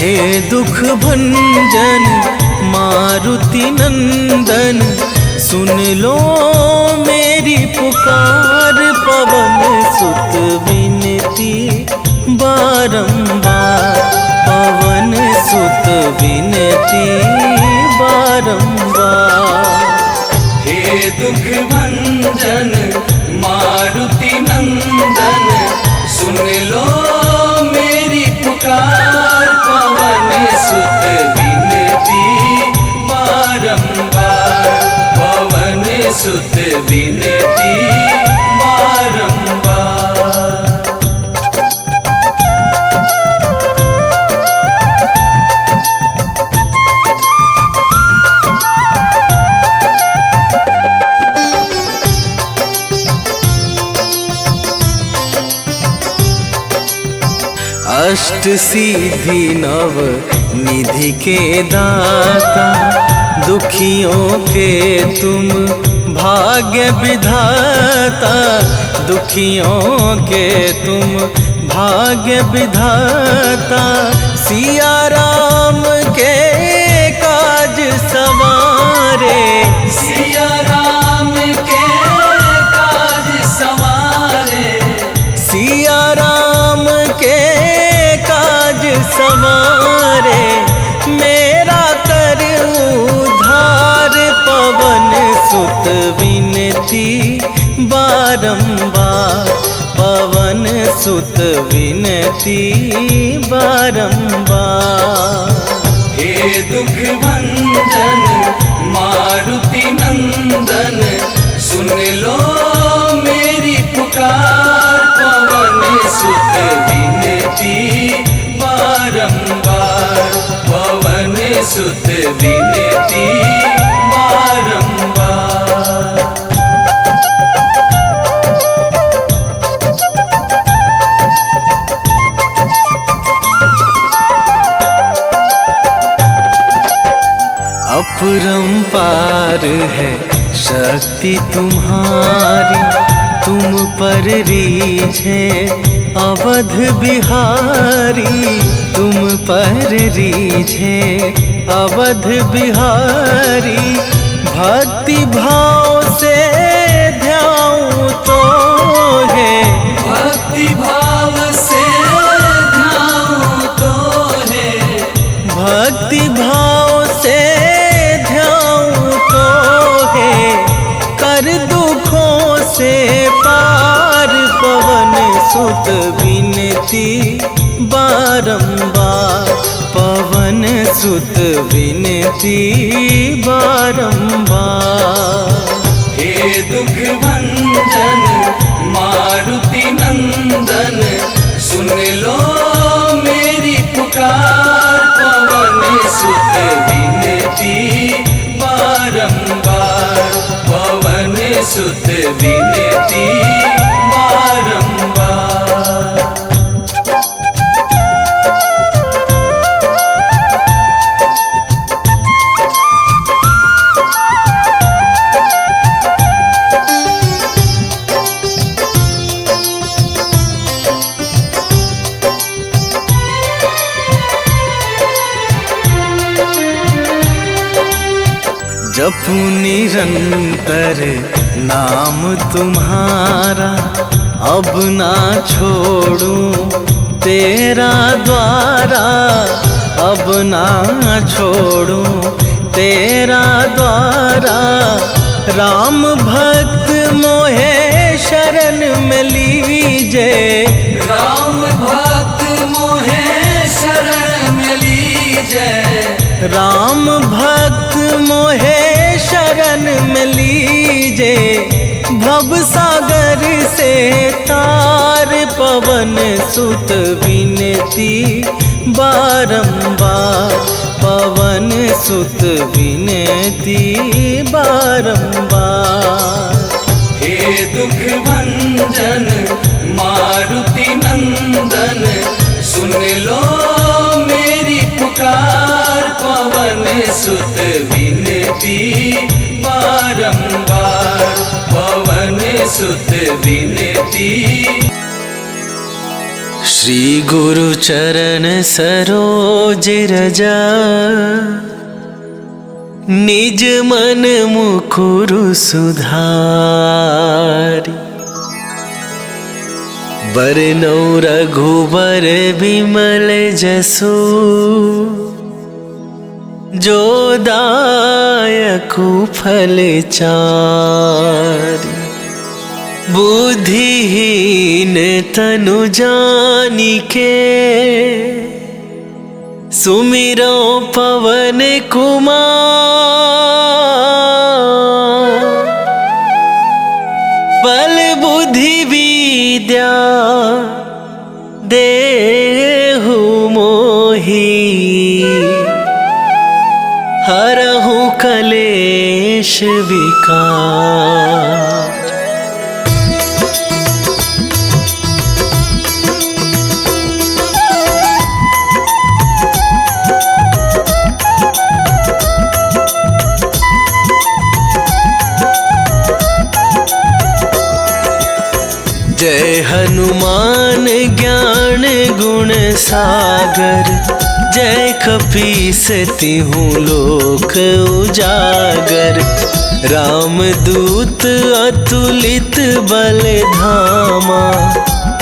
हे दुख भंजन मारुति नंदन, सुन लो मेरी पुकार। पवन सुत विनती बारंबार, पवन सुत विनती बारंबार। हे दुख भंजन मारुति नंदन, सुन लो मेरी पुकार। पवन सुत विनती बारंबार, पवन सुत विनती बारंबार। अष्ट सिद्धि नव निधि के दाता, दुखियों के तुम भाग्य विधाता। दुखियों के तुम भाग्य विधाता, सिया राम के काज सवारे। सिया राम के काज सवारे, सिया राम के काज सवारे। मेरा कर उद्धार, पवन सुत विनती बारंबार, पवन सुत विनती बारंबार। हे दुख भंजन मारुति नंदन, सुन लो मेरी पुकार। पवन सुत विनती बारंबार, पवन सुत विनती बारंबार। अपरंपार है शक्ति तुम्हारी, तुम पर रीझे अवध बिहारी। तुम पर रीझे अवध बिहारी, भक्ति भाव से ध्याऊं तो है। भक्ति भाव से ध्याऊं तो है, भक्ति भाव से ध्याऊं तो है। कर दुखों से पार, पवन सुत विनती बारंबार, पवन सुत विनती बारंबार। हे दुख भंजन मारुति नंदन, सुन लो मेरी पुकार। पवन सुत विनती बारंबार, पवन सुत विनती बारंबार। जपू निरंतर नाम तुम्हारा, अब ना छोड़ूं तेरा द्वारा। अब ना छोड़ूं तेरा द्वारा। राम भक्त मोहे शरण में लीजे, राम भक्त मोहे शरण में लीजे। राम भक्त मोहे शरण में लीजे। भव सागर से तार, पवन सुत विनती बारंबार, पवन सुत विनती बारंबार। हे दुख भंजन मारुति नंदन, सुन लो मेरी पुकार। पवन सुत विनती बारंबार, पवन सुत विनती। श्री गुरु चरण सरोज रजा, निज मन मुकुरु सुधारी। बरनौ रघुबर बिमल जसु, जो दायकु फल चारि। बुद्धिहीन तनु जानिके, सुमिरो पवन कुमार। बल बुद्धि विद्या देहु मोहि, हरहु कलेश विकार। जय हनुमान ज्ञान गुण सागर, जय कपीस तिहु लोक उजागर। रामदूत अतुलित बल धामा,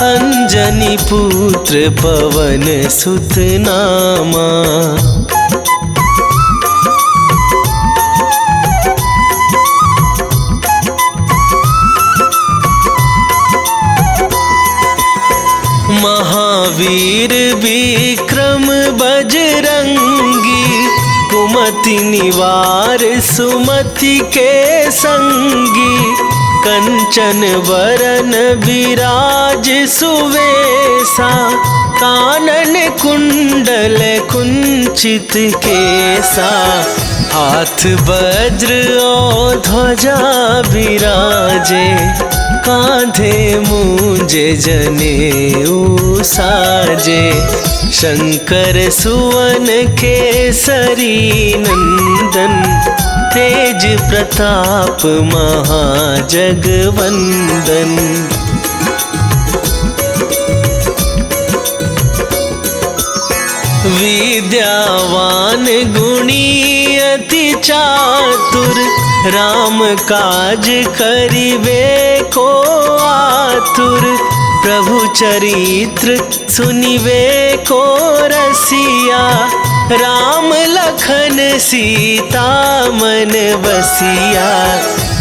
अंजनी पुत्र पवन सुत नामा। महावीर विक्रम बजरंगी, कुमति निवार सुमति के संगी। कंचन वरन विराज सुवेसा, कानन कुंडल कुंचित केसा। हाथ वज्र और ध्वजा विराजे, कांधे मूंजे जनेऊ साजे। शंकर सुवन केसरी नंदन, तेज प्रताप महाजगवंदन। विद्यावान गुणी अति चातुर, राम काज करिबे को आतुर। प्रभु चरित्र सुनिबे को रसिया, राम लखन सीता मन बसिया।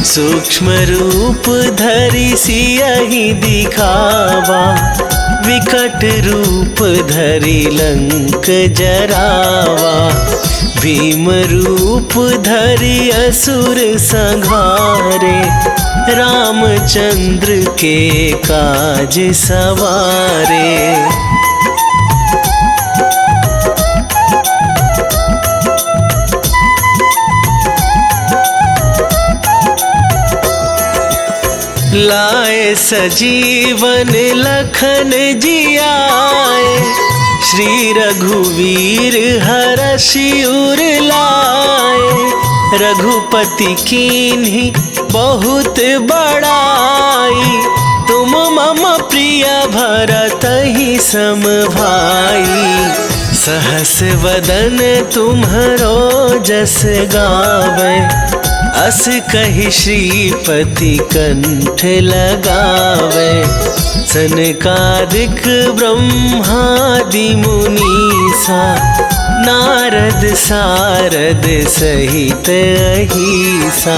सूक्ष्म रूप धरि सियहि दिखावा, विकट रूप धरि लंक जरावा। भीम रूप धरि असुर संहारे, रामचंद्र के काज सवारे। लाए सजीवन लखन जियाए, श्री रघुवीर हरषि उर लाए। रघुपति कीन्ही बहुत बड़ाई, तुम मम प्रिय भरतहि सम भाई। सहस वदन तुम्हरो जस गावे, अस कहि श्रीपति कंठ लगावे। सनकादिक ब्रह्मादि मुनीसा, नारद सारद सहित अहिसा।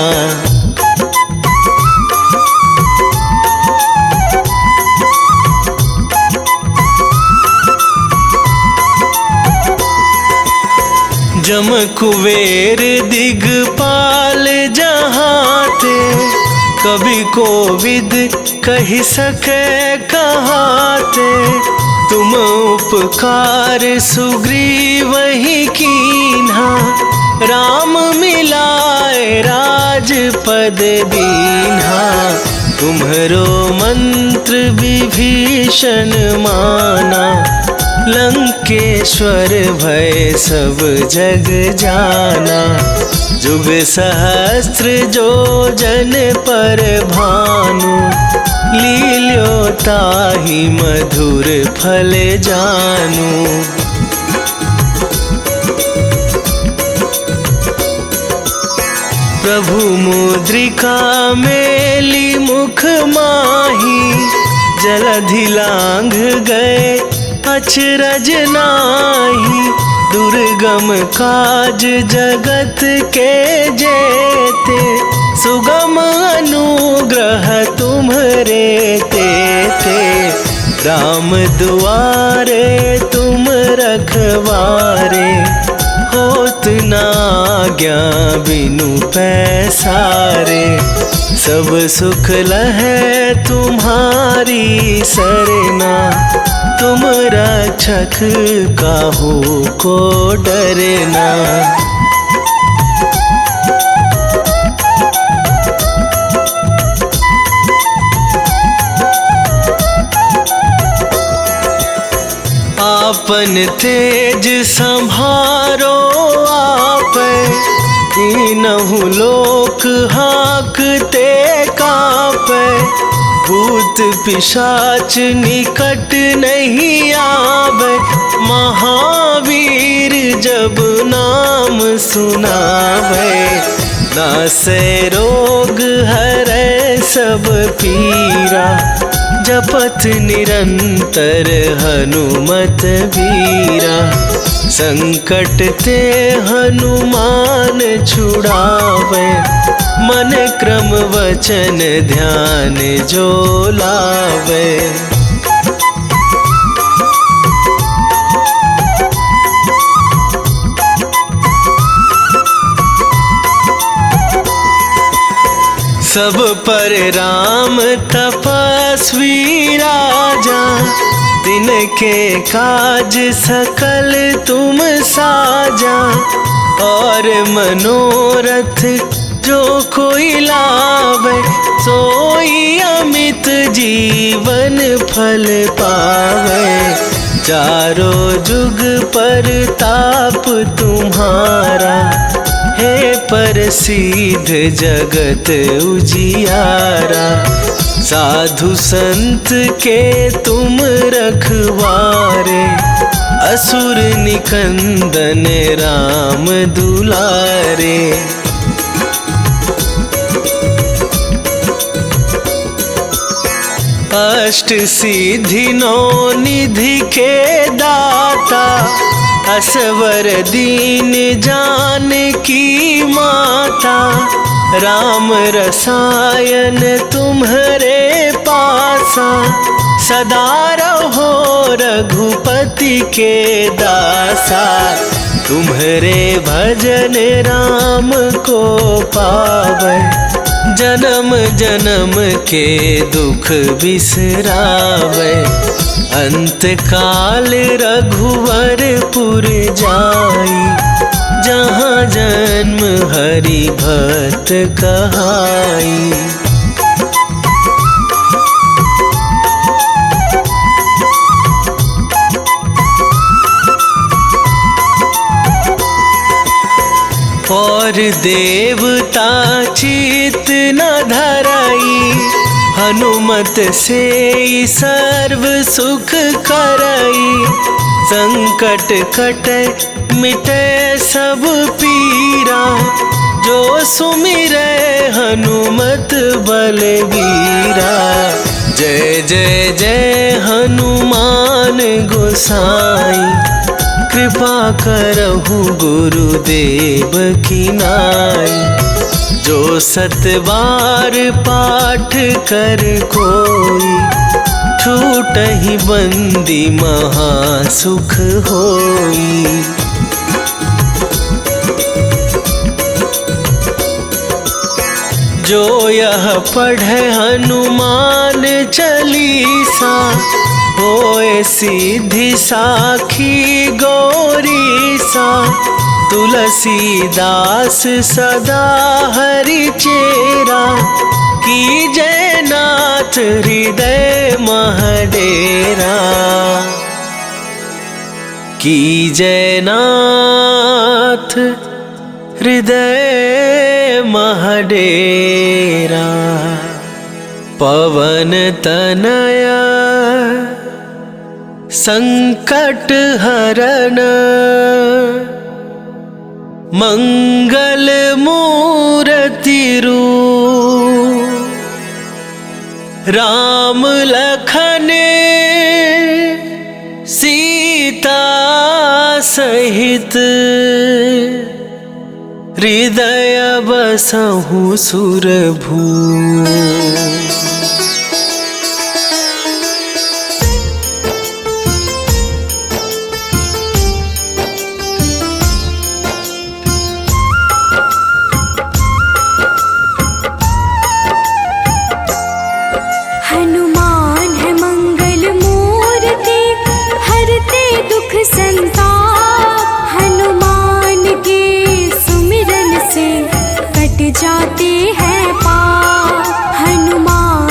जम कुबेर दिगपाल जहाते, कवि कोविद कहि सके कहाते। तुम उपकार सुग्रीवहि कीन्हा, राम मिलाए राजपद दीन्हा। तुम्हरो मंत्र विभीषण माना, लंकेश्वर भय सब जग जाना। जुग सहस्त्र जो जन पर भानु, लील्यो ताहि मधुर फल जानू। प्रभु मुद्रिका मेली मुख माही, जलधि लांघ गए अचरज नाही। दुर्गम काज जगत के जेते, सुगम अनुग्रह तुम्हरे तेते। राम दुआरे तुम रखवारे, होत न आज्ञा बिनु पैसारे। सब सुख लहै तुम्हारी सरना, तुम रक्षक काहू को डरना। आपन तेज संभारो आप, तीनहु लोक हाँकते कांपे। भूत पिशाच निकट नहीं आवे, महावीर जब नाम सुनावे। नासै रोग हरै सब पीरा, जपत निरंतर हनुमत वीरा। संकट ते हनुमान छुड़ावे, मन क्रम वचन ध्यान जो लावे। सब पर राम तपस्वी राजा, तिनके काज सकल तुम साजा। और मनोरथ जो कोई लावे, सोई अमित जीवन फल पावे। चारों जुग पर ताप तुम्हारा, हे प्रसिद्ध जगत उजियारा। साधु संत के तुम रखवारे, असुर निकंदन राम दुलारे। अष्ट सिद्धि नौ निधि के दाता, असवर दीन जानकी माता। राम रसायन तुम्हरे पासा, सदा रहो रघुपति के दासा। तुम्हरे भजन राम को पावे, जन्म जन्म के दुख बिसरावे। अंत काल रघुवरपुर जाई, जहाँ जन्म हरि भक्त कहाई। और देवता चित न धराई, हनुमत से सर्व सुख करई। संकट कटे मिटे सब पीरा, जो सुमिरै हनुमत बलवीरा। जय जय जय हनुमान गोसाई, कृपा करहु गुरुदेव की नाई। जो सतबार पाठ कर कोई, छूटहि बंदी महासुख होई। जो यह पढ़े हनुमान चालीसा, होए सिद्धि साखी गौरीसा। तुलसीदास सदा हरि चेरा, की जयनाथ हृदय महडेरा, की जयनाथ हृदय महडेरा। पवन तनया संकट हरन, मंगल मूर्ति रूप, राम लखन सीता सहित, हृदय बसहु सुरभू। हनुमान है मंगल मूर्ति, हरते दुख संताप। हनुमान के सुमिरन से कट जाते हैं पाप। हनुमान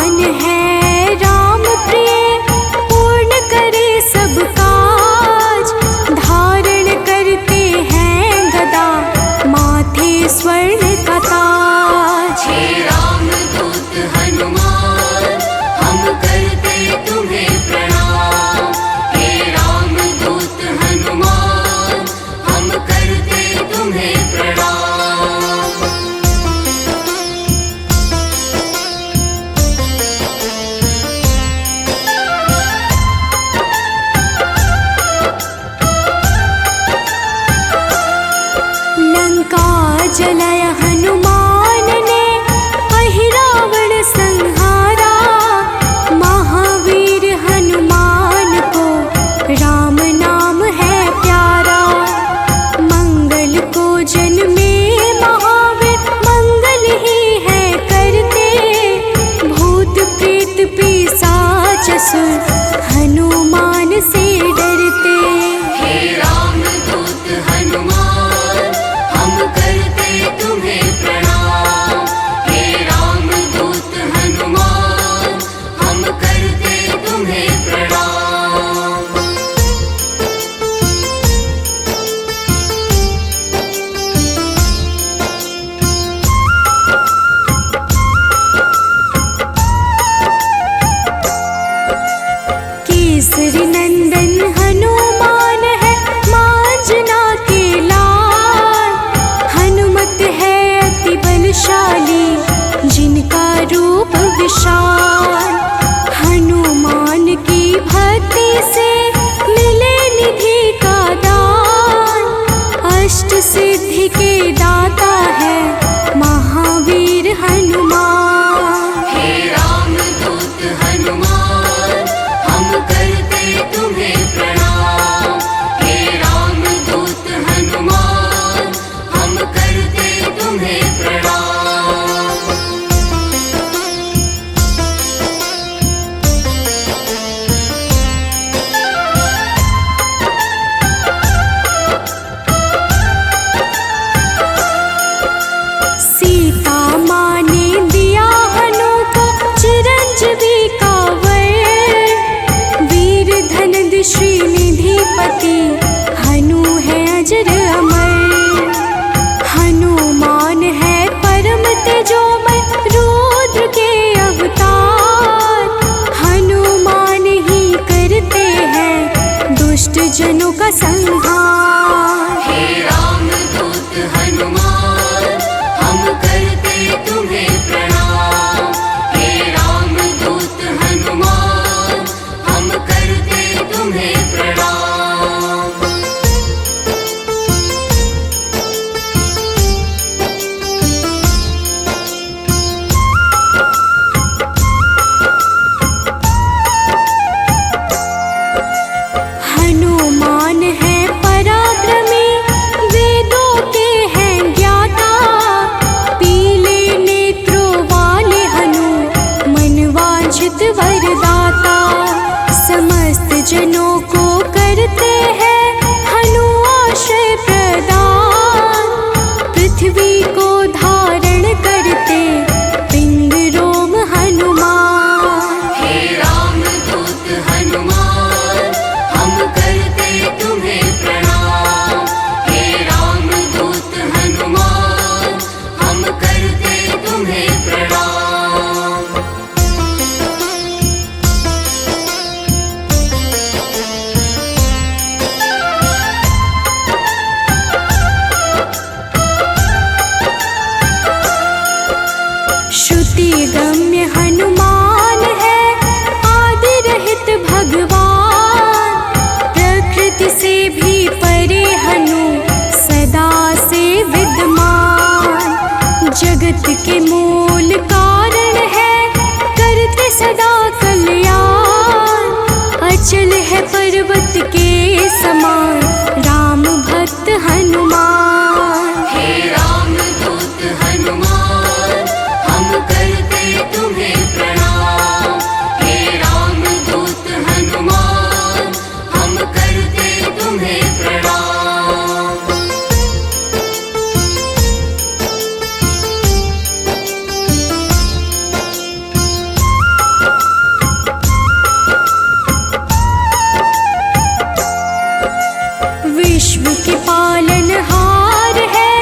के पालनहार है,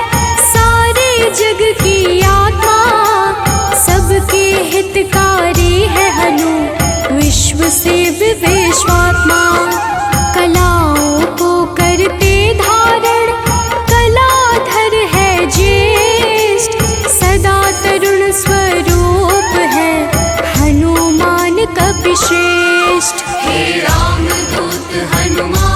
सारे जग की आत्मा, सबके हितकारी है हनु, विश्व से विश्वात्मा। कलाओं को करते धारण, कलाधर है ज्येष्ठ, सदा तरुण स्वरूप है हनुमान कपिश्रेष्ठ। हे रामदूत हनुमान,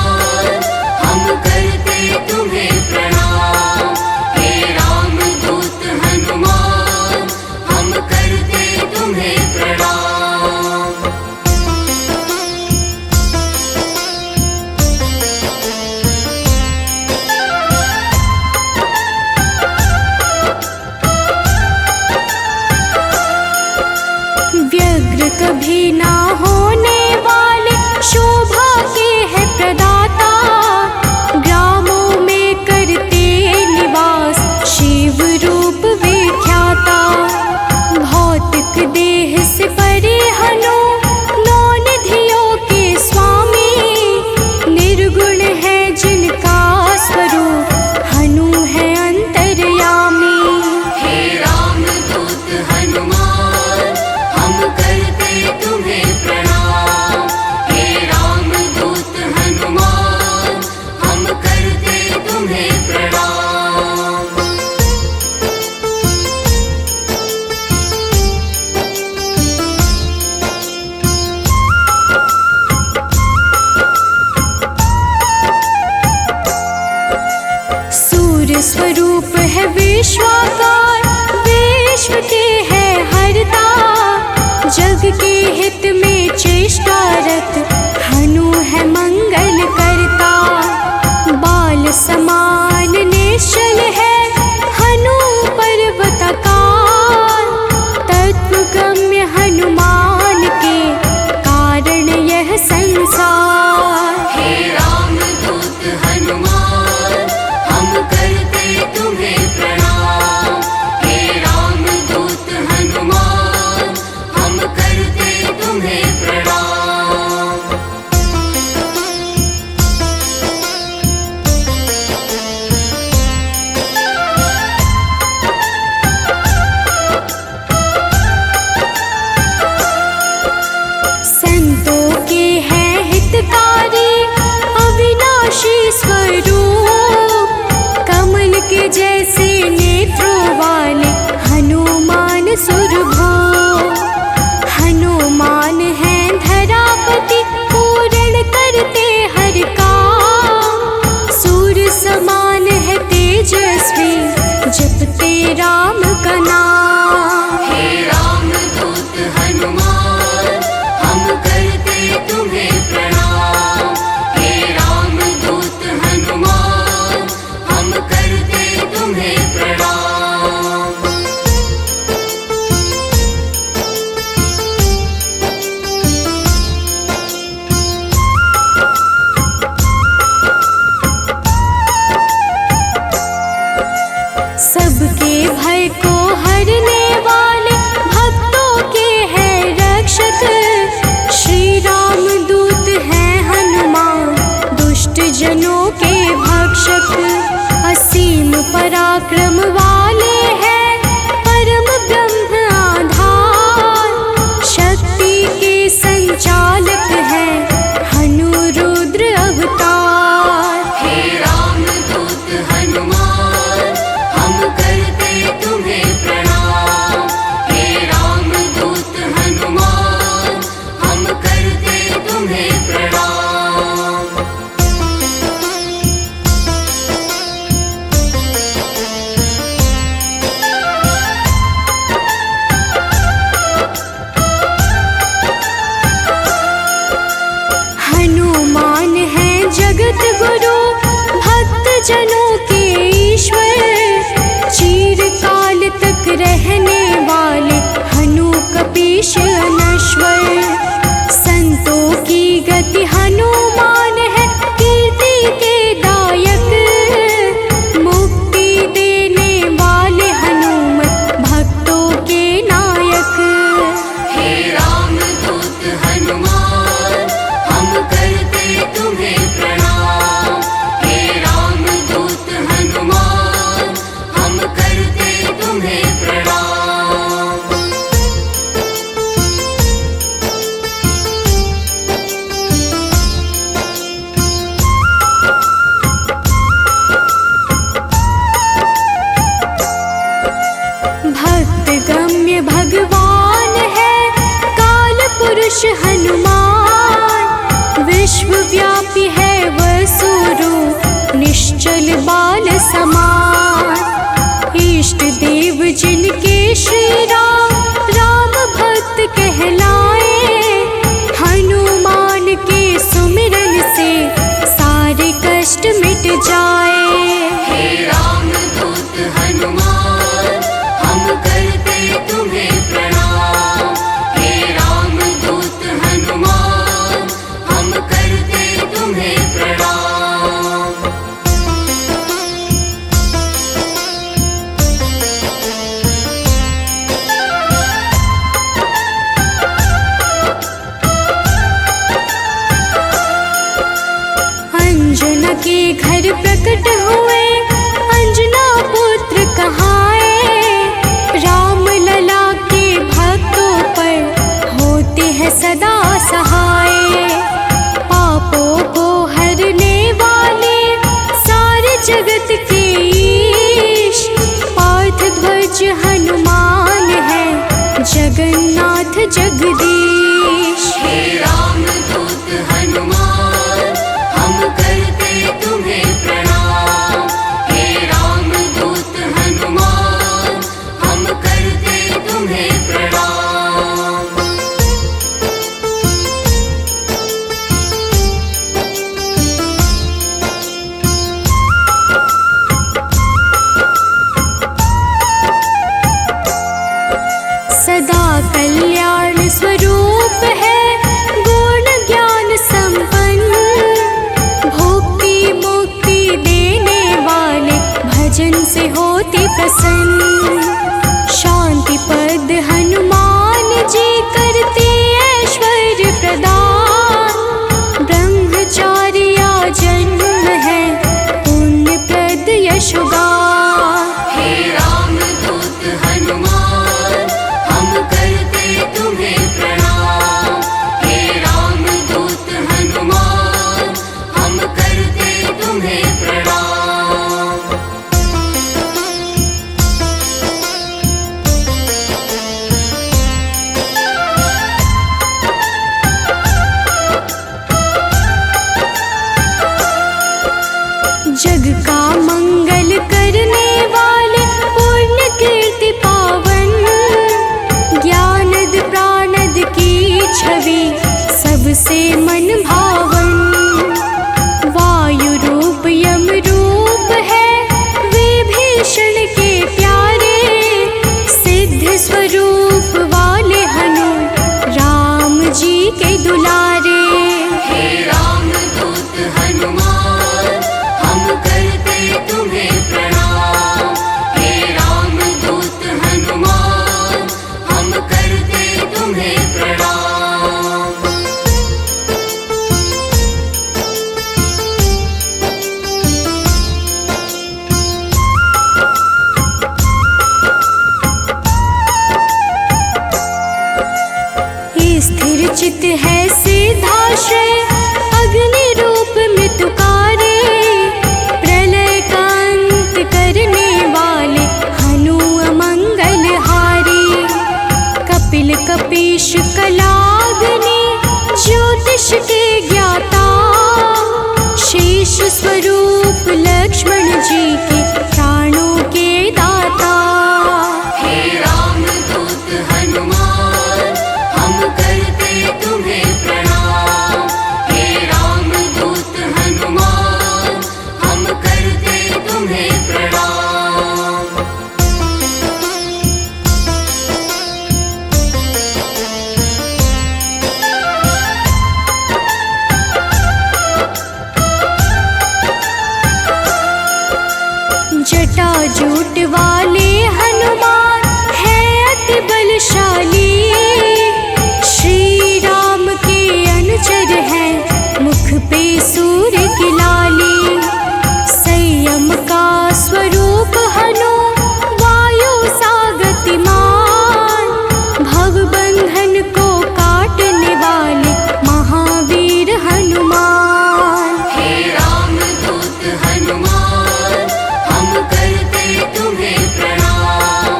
हम करते तुम्हें प्रणाम। हे रामदूत हनुमान, हम करते तुम्हें प्रणाम। व्यग्र कभी ना होने वाले, शोभा के है प्रदाता, ग्रामों में करते निवास, शिव रूप विख्याता। भौतिक देह से परे हनु, नौ निधियों के स्वामी, निर्गुण है जिनका स्वरूप, हनु है अंतर्यामी। हे रामदूत हनुमान, हम करते तुम्हें प्रणाम। हे रामदूत हनुमान, हम करते तुम्हें प्रणाम। सूर्य स्वरूप है विश्वाकार, विश्व के है हरता, जग के हित में चेष्टारत, हनु है मंगल करता। बाल समान निश्चल है हनु पर्वतकार, तत्वगम्य हनुमान के कारण यह संसार। हे रामदूत हनुमान, हम करते तुम्हें प्रणाम। हे रामदूत हनुमान, हम करते तुम्हें प्रणाम। संतों के हैं हितकारी, अविनाशी स्वरूप, कमल के जैसे नेत्रों वाले हनुमान सुरभो। हनुमान है धरापति, पूर्ण करते हर काम, सूर्य समान है तेजस्वी, जपते राम का नाम। हे रामदूत हनुमान, हम करते तुम्हें प्रणाम। हे रामदूत हनुमान, हम करते तुम्हें प्रणाम। सबके भय को हरने वाले, भक्तों के हैं रक्षक, श्री राम दूत हैं हनुमान, दुष्ट जनों के भक्षक। असीम पराक्रम वाले हैं, परम ब्रह्म आधार, शक्ति के संचालक हैं हनु रुद्र अवतार। हे रामदूत हनुमान, हम करते तुम्हें प्रणाम। हे रामदूत हनुमान, हम करते तुम्हें प्रणाम। हनुमान है जगत गुरु, भक्त जनों के ईश्वर, चिरकाल तक रहने वाले हनु कपीश अनश्वर। संतों की गति हनुमान है, कीर्ति के दायक, मुक्ति देने वाले हनुमत, भक्तों के नायक। हे रामदूत हनुमान, हम करते तुम्हें प्रणाम। हे रामदूत हनुमान, विश्वव्यापी है वसुरूप निश्चल बाल समान। इष्ट देव जिनके श्री राम, राम भक्त कहलाए, हनुमान के सुमिरन से सारे कष्ट मिट जाए। हे राम दूत हनुमान, हम करते तुम्हें प्रणाम। हे राम दूत हनुमान, हम करते तुम्हें प्रणाम। अंजना के घर प्रकट हुए, अंजना पुत्र कहाए, राम लला के भक्तों पर होते हैं सदा सहाय। पापों को हरने वाले सारे जगत के ईश, पार्थ ध्वज हनुमान है जगन्नाथ जगदीश। हे राम दूत हनुमान, हम करते तुम्हें प्रणाम। हे राम दूत हनुमान, हम करते तुम्हें प्रणाम। सदा कल्याण स्वरूप है, गुण ज्ञान संपन्न, भक्ति मुक्ति देने वाले भजन से होते प्रसन्न। शांति पद हनुमान जी करते ऐश्वर्य प्रदान, ब्रह्मचारिया जन्म है पुण्य प्रद यशोगान। हे राम दूत हनुमान, हम करते तुम्हें प्रणाम। हे राम दूत हनुमान, हम करते तुम्हें प्रणाम। जग का मंगल करने वाले पुण्य कीर्ति पावन, ज्ञानद प्राणद की छवि सबसे मन भावन। वायु रूप यम रूप है विभीषण के प्यारे, सिद्ध स्वरूप वाले हनु राम जी के दुलारे। हे राम दूत हनुमान, हम करते तुम्हें प्रणाम। हे राम दूत हनुमान, हम करते तुम्हें प्रणाम। स्थिर चित है सिद्धाश्रय, अग्नि रूप मृत्युकारे, प्रलय का अंत करने वाले हनु अमंगल हारी। कपिल कपीश कलाग्नि ज्योतिष के ज्ञाता, शेष स्वरूप लक्ष्मण जी के प्राणों के दाता। हे राम दूत हनुमान, हम करते तुम्हें प्रणाम। हे राम दूत हनुमान, हम करते तुम्हें प्रणाम। जटाजूट वाले हनुमान है अति बलशाली, श्री राम के अनुचर है मुख पे सूर्य की लाली। संयम का स्वरूप हनु वायु सा गतिमान, भवबंधन को काटने वाले महावीर हनुमान। हे राम दूत हनुमान, हम करते तुम्हें प्रणाम।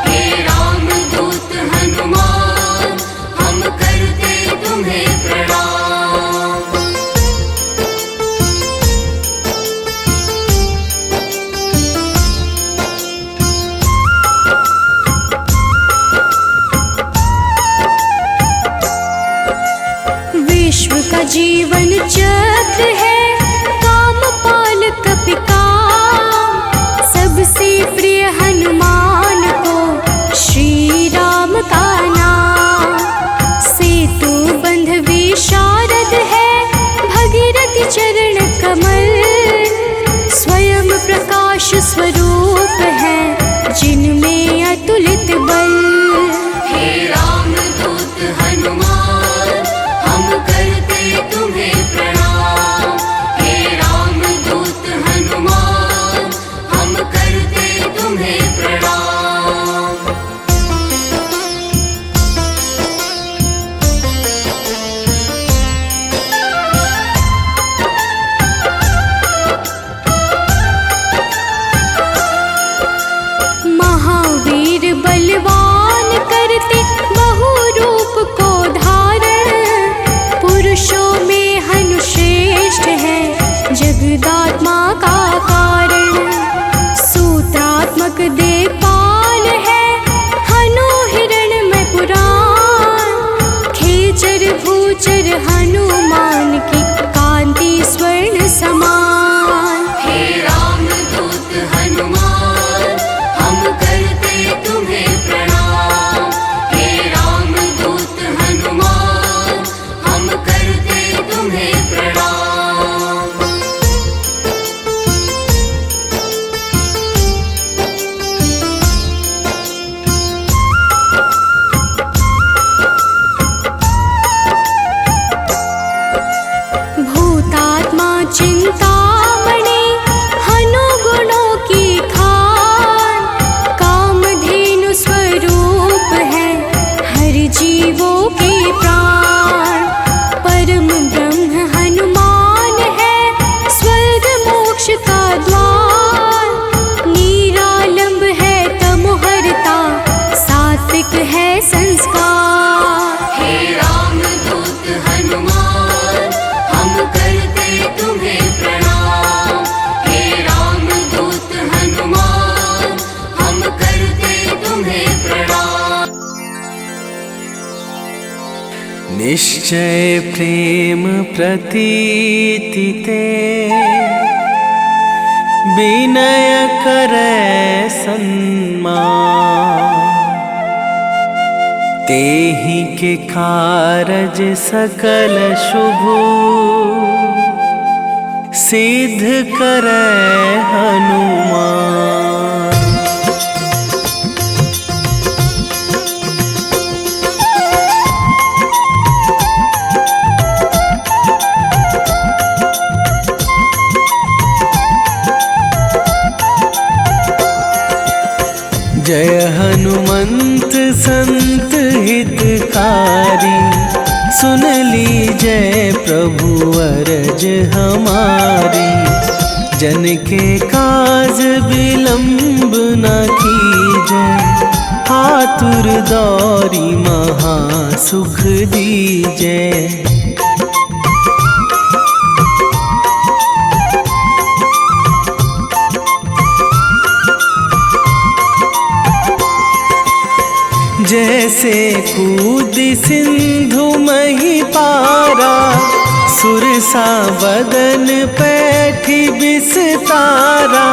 हे राम दूत हनुमान, हम करते तुम्हें विनाश स्वरूप है जिनमें अतुलित बल। हे रामदूत हनुमान हम करते तुम्हें प्रणाम। हे रामदूत हनुमान हम करते तुम्हें प्रणाम। महावीर बलवान करते बहु रूप को धारण, पुरुषों में हनु श्रेष्ठ है जगदात्मा का कारण। सूत्रात्मक देवपाल है हनु हिरण्मय पुराण, खेचर भूचर हनुमान की कांति स्वर्ण समान। हे रामदूत हनुमान हम करते तुम्हें प्रणाम। हे रामदूत हनुमान हम करते तुम्हें प्रणाम। भूतात्मा चिंतामणि हनु गुणों की खान, कामधेनु स्वरूप है हर जीवों के प्राण। परम ब्रह्म हनुमान है स्वर्ग मोक्ष का द्वार, निरालंब है तमोहरता सात्विक है संस्कार। हे रामदूत हनुमान हम करते तुम्हें प्रणाम। हे रामदूत हनुमान हम करते तुम्हें प्रणाम। निश्चय प्रेम प्रतीति ते विनय करे सन्मान। तेहि के कारज सकल शुभ सिद्ध करे हनुमान। जय हनुमंत संत हितकारी, सुन लीजय प्रभु अरज हमारी। जन के काज विलंब न कीजय, आतुर दौरी महा सुख दीजय। जैसे कूद सिंधु मही पारा, सुरसा बदन पैठी बिस्तारा।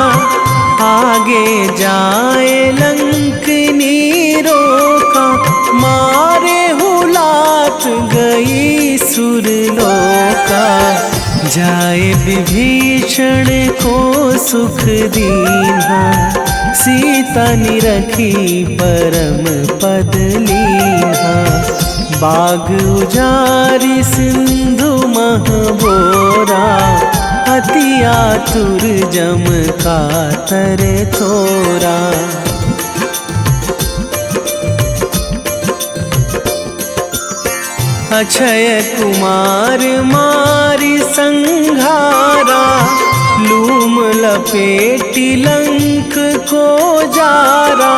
आगे जाए लंकनी रोका, मारे हुलात गई सुरलोका। जाए विभीषण को सुख दीन्हा, सीता निरखी परम पद लीन्हा। बाग उजारि सिंधु महबोरा, अति आतुर जम कातर थोरा। अक्षय कुमार मारि संघारा, लूम लपेटी लंक को जारा।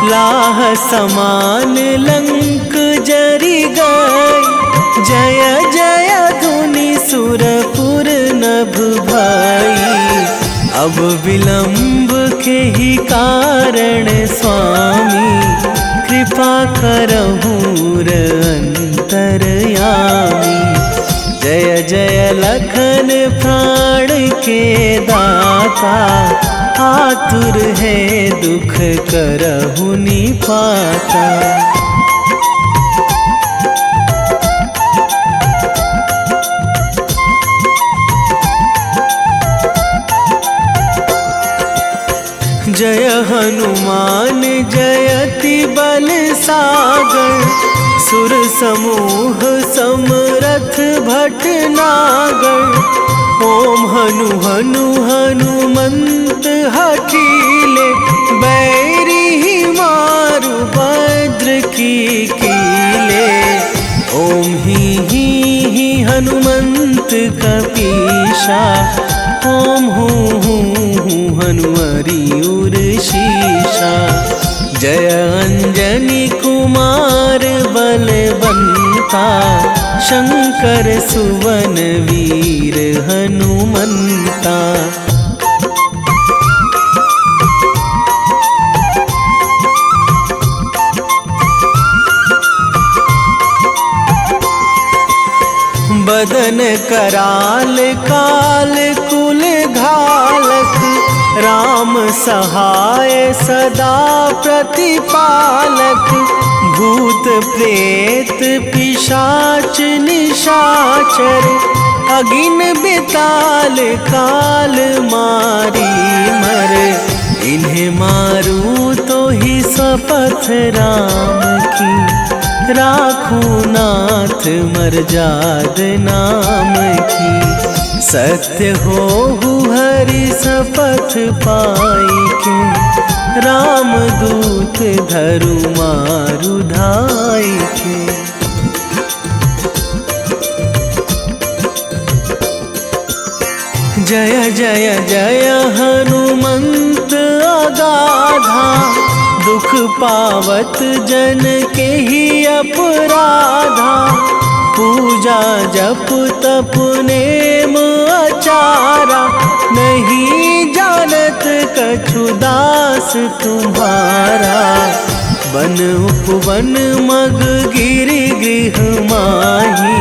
लाह समान लंक जरि गई, जय जय धुनि सुरपुर नभ भई। अब विलंब के ही कारण स्वामी, कृपा करहु अंतरयामी। जय जय लखन प्राण के दाता, आतुर है दुख करहु निपाता। जय हनुमान जयति बल सागर, सुर समूह समरथ भटनागर। ओम हनु हनु हनुमंत हठीले, बैरी मारु भद्र की कीले। ओम ही हनुमंत कपीशा, ओम हूँ हनुमरि उर शीशा। जय अंजनी कुमार बलवंता, शंकर सुवन वीर हनुमंता। बदन कराल काल कुल घालक, राम सहाय सदा प्रतिपालक। भूत प्रेत पिशाच निशाचर, अगिन बिताल काल मारी मर। इन्हें मारूं तो ही शपथ राम की, राखूं नाथ मर्याद नाम की। सत्य हो हरि शपथ पाई के, राम दूत धरु मारु धाई के। जय जय जय हनुमंत अगाधा, दुख पावत जन के ही अपराधा। पूजा जप तप नेम आचारा, नहीं जानत कछु दास तुम्हारा। बन उपवन मग गिरि गृह माही,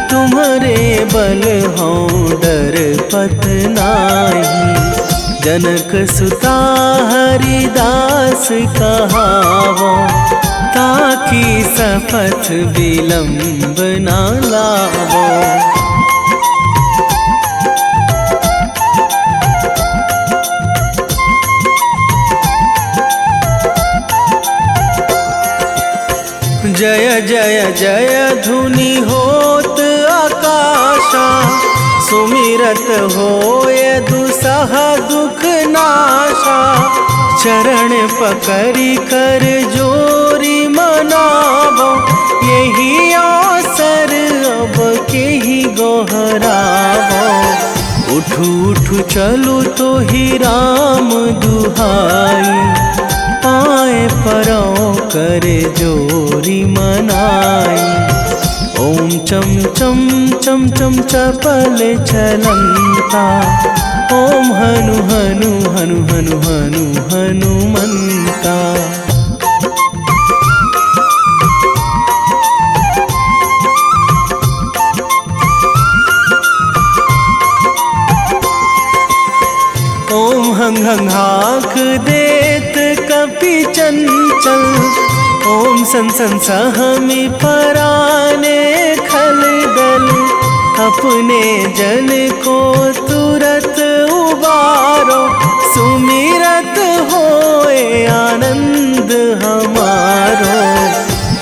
तुम्हारे बल हों डर पत नाही। जनक सुता हरिदास कहावो, ताकि शपथ विलंब ना लावो। जय जय जय धुनि होत आकाशा, सुमिरत होय दुसह दुख नाशा। चरण पकड़ी कर जोरी मनावो, यही अवसर अब के ही गोहरावो। उठू उठू चलू तो ही राम दुहाई, पाए परो करे जोरी मनाई। ओम चम चम चम चम चपल चलंता, ओम हनु हनु हनु हनु हनु हनुमंता। ओम हंग हंग हाक देत कपि चंचल, ओम सन सन सहमी पराने खल दल। अपने जन को तुरत उबारो, सुमिरत होए आनंद हमारो।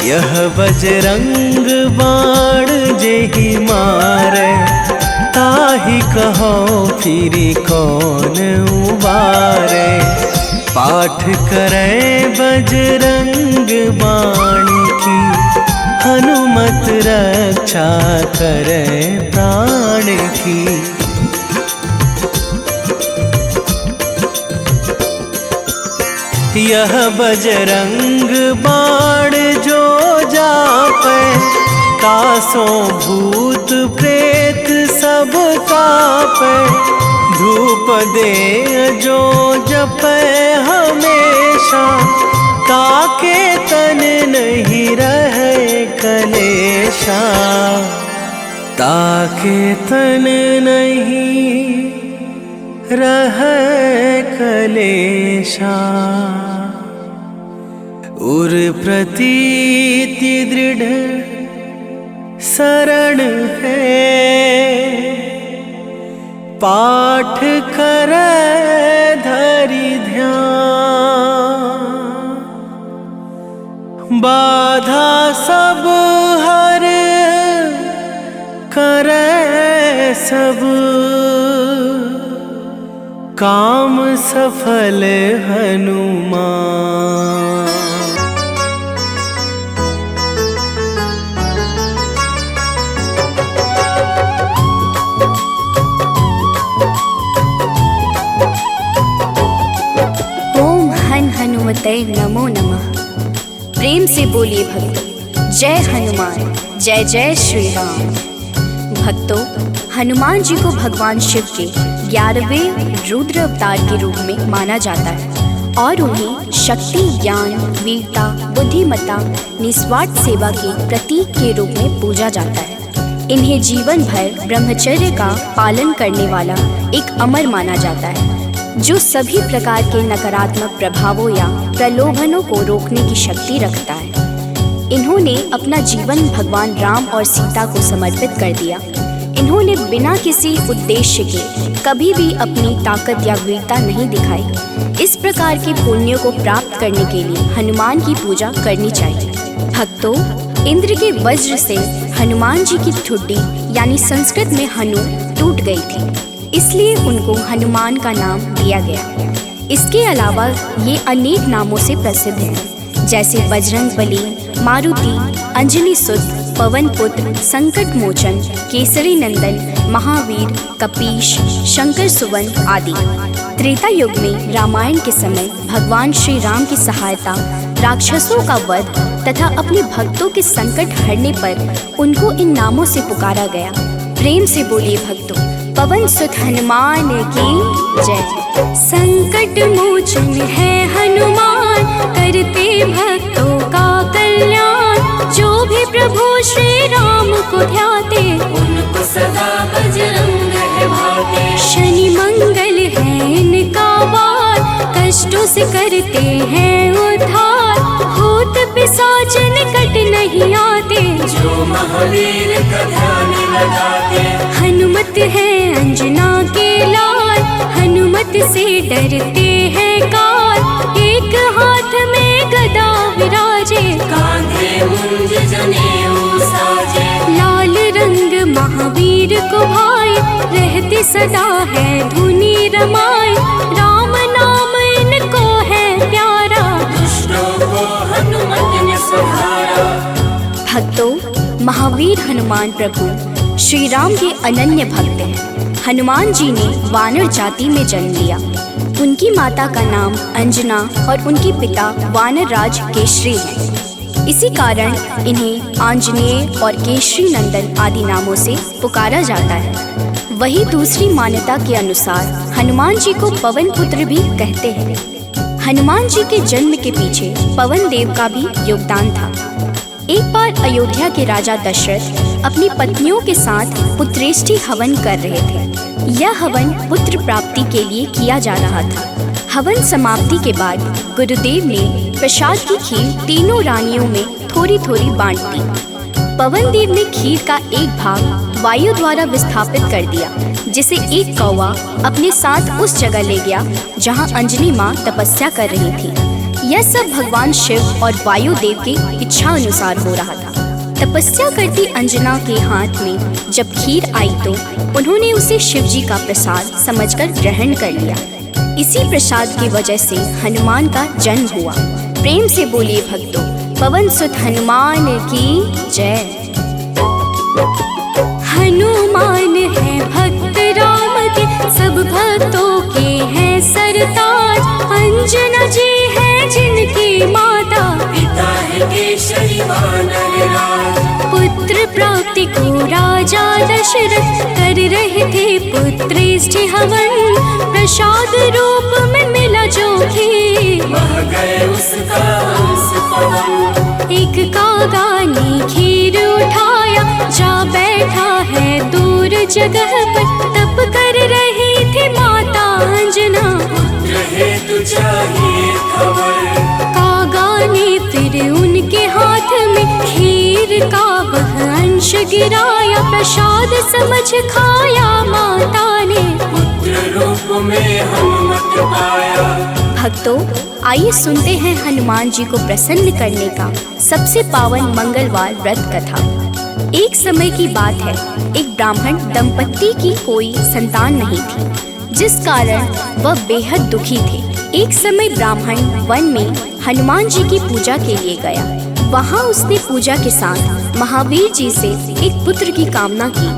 यह बजरंग बाण जेहि मारे, ताहि कहो फिरि कौन उबारे। पाठ करें बजरंग बाण की, हनुमत रक्षा करें प्राण की। यह बजरंग बाण जो जापे, तासों भूत प्रेत सब कापे। धूप दे जो जपे हमेशा, ताके तन नहीं रहे कलेशा। ताके तन नहीं रहे कलेशा। उर प्रतीति दृढ़ शरण है, पाठ करे धरि ध्यान। बाधा सब हर करे सब काम सफल हनुमान। ओम हन हनुमते नमो नमः। प्रेम से बोलिए भक्तों, जय हनुमान, जय जय श्री राम। भक्तों, हनुमान जी को भगवान शिव के 11वें रुद्र अवतार के रूप में माना जाता है और उन्हें शक्ति, ज्ञान, वीरता, बुद्धिमत्ता, निस्वार्थ सेवा के प्रतीक के रूप में पूजा जाता है। इन्हें जीवन भर ब्रह्मचर्य का पालन करने वाला एक अमर माना जाता है, जो सभी प्रकार के नकारात्मक प्रभावों या प्रलोभनों को रोकने की शक्ति रखता है। इन्होंने अपना जीवन भगवान राम और सीता को समर्पित कर दिया। इन्होंने बिना किसी उद्देश्य के कभी भी अपनी ताकत या वीरता नहीं दिखाई। इस प्रकार के पुण्यों को प्राप्त करने के लिए हनुमान की पूजा करनी चाहिए। भक्तों, इंद्र के वज्र से हनुमान जी की ठुड्डी यानी संस्कृत में हनु टूट गई थी, इसलिए उनको हनुमान का नाम दिया गया। इसके अलावा ये अनेक नामों से प्रसिद्ध हैं, जैसे बजरंगबली, मारुति, अंजनी सुत, पवन पुत्र, संकट मोचन, केसरी नंदन, महावीर, कपीश, शंकर सुवन आदि। त्रेता युग में रामायण के समय भगवान श्री राम की सहायता, राक्षसों का वध तथा अपने भक्तों के संकट हरने पर उनको इन नामों से पुकारा गया। प्रेम से बोलिए भक्तों, पवन सुत हनुमान की जय। संकट मोचन है हनुमान, करते भक्तों का कल्याण। जो भी प्रभु श्री राम को ध्याते, उनको सदा बजरंग है भाते। शनि मंगल है इनका वार, कष्टों से करते हैं उद्धार। भूत पिशाच निकट नहीं आते, जो महावीर का ध्यान लगाते। हनुमत है अंजना के लाल, हनुमत से डरते हैं काल। एक हाथ में गदा विराजे, कांधे मुंज जनेऊ साजे। लाल रंग महावीर को भाई, रहते सदा है धुनी रमाई। राम नाम इनको है प्यारा, दुष्टों को हनुमत ने सुधारा। भक्तों, महावीर हनुमान प्रभु श्री राम के अनन्य भक्त हैं। हनुमान जी ने वानर जाति में जन्म लिया। उनकी माता का नाम अंजना और उनके पिता वानर राज केशरी हैं। इसी कारण इन्हें आंजनेय और केशरी नंदन आदि नामों से पुकारा जाता है। वही दूसरी मान्यता के अनुसार हनुमान जी को पवन पुत्र भी कहते हैं। हनुमान जी के जन्म के पीछे पवन देव का भी योगदान था। एक बार अयोध्या के राजा दशरथ अपनी पत्नियों के साथ पुत्रेष्टि हवन कर रहे थे। यह हवन पुत्र प्राप्ति के लिए किया जा रहा था। हवन समाप्ति के बाद गुरुदेव ने प्रसाद की खीर तीनों रानियों में थोड़ी थोड़ी बांट दी। पवन देव ने खीर का एक भाग वायु द्वारा विस्थापित कर दिया, जिसे एक कौवा अपने साथ उस जगह ले गया जहाँ अंजनी माँ तपस्या कर रही थी। यह सब भगवान शिव और वायु देव की इच्छा अनुसार हो रहा था। तपस्या करती अंजना के हाथ में जब खीर आई तो उन्होंने उसे शिव जी का प्रसाद समझकर ग्रहण कर लिया। इसी प्रसाद की वजह से हनुमान का जन्म हुआ। प्रेम से बोलिए भक्तों, पवन सुत हनुमान की जय। हनुमान है भक्त राम के, सब भक्तों के हैं सरताज। अंजना जी है जिनकी माता, पिता है केशरी वानर राज। पुत्र प्राप्ति को राजा दशरथ कर रहे थे पुत्रेष्टि हवन। प्रसाद रूप में मिला जो खीर, मह गए उसका हंस पवन। एक कागा ने खीर उठाया, जा बैठा है दूर जगह पर। तप कर रही थी माता अंजना, पुत्र हेतु चाहिए खबर। कागा ने फिर उनके हाथ में खीर का वह अंश गिराया। प्रसाद समझ खाया माता ने, पुत्र रूप में हनुमत पाया। भक्तों, आइए सुनते हैं हनुमान जी को प्रसन्न करने का सबसे पावन मंगलवार व्रत कथा। एक समय की बात है, एक ब्राह्मण दंपत्ति की कोई संतान नहीं थी, जिस कारण वह बेहद दुखी थे। एक समय ब्राह्मण वन में हनुमान जी की पूजा के लिए गया। वहाँ उसने पूजा के साथ महावीर जी से एक पुत्र की कामना की।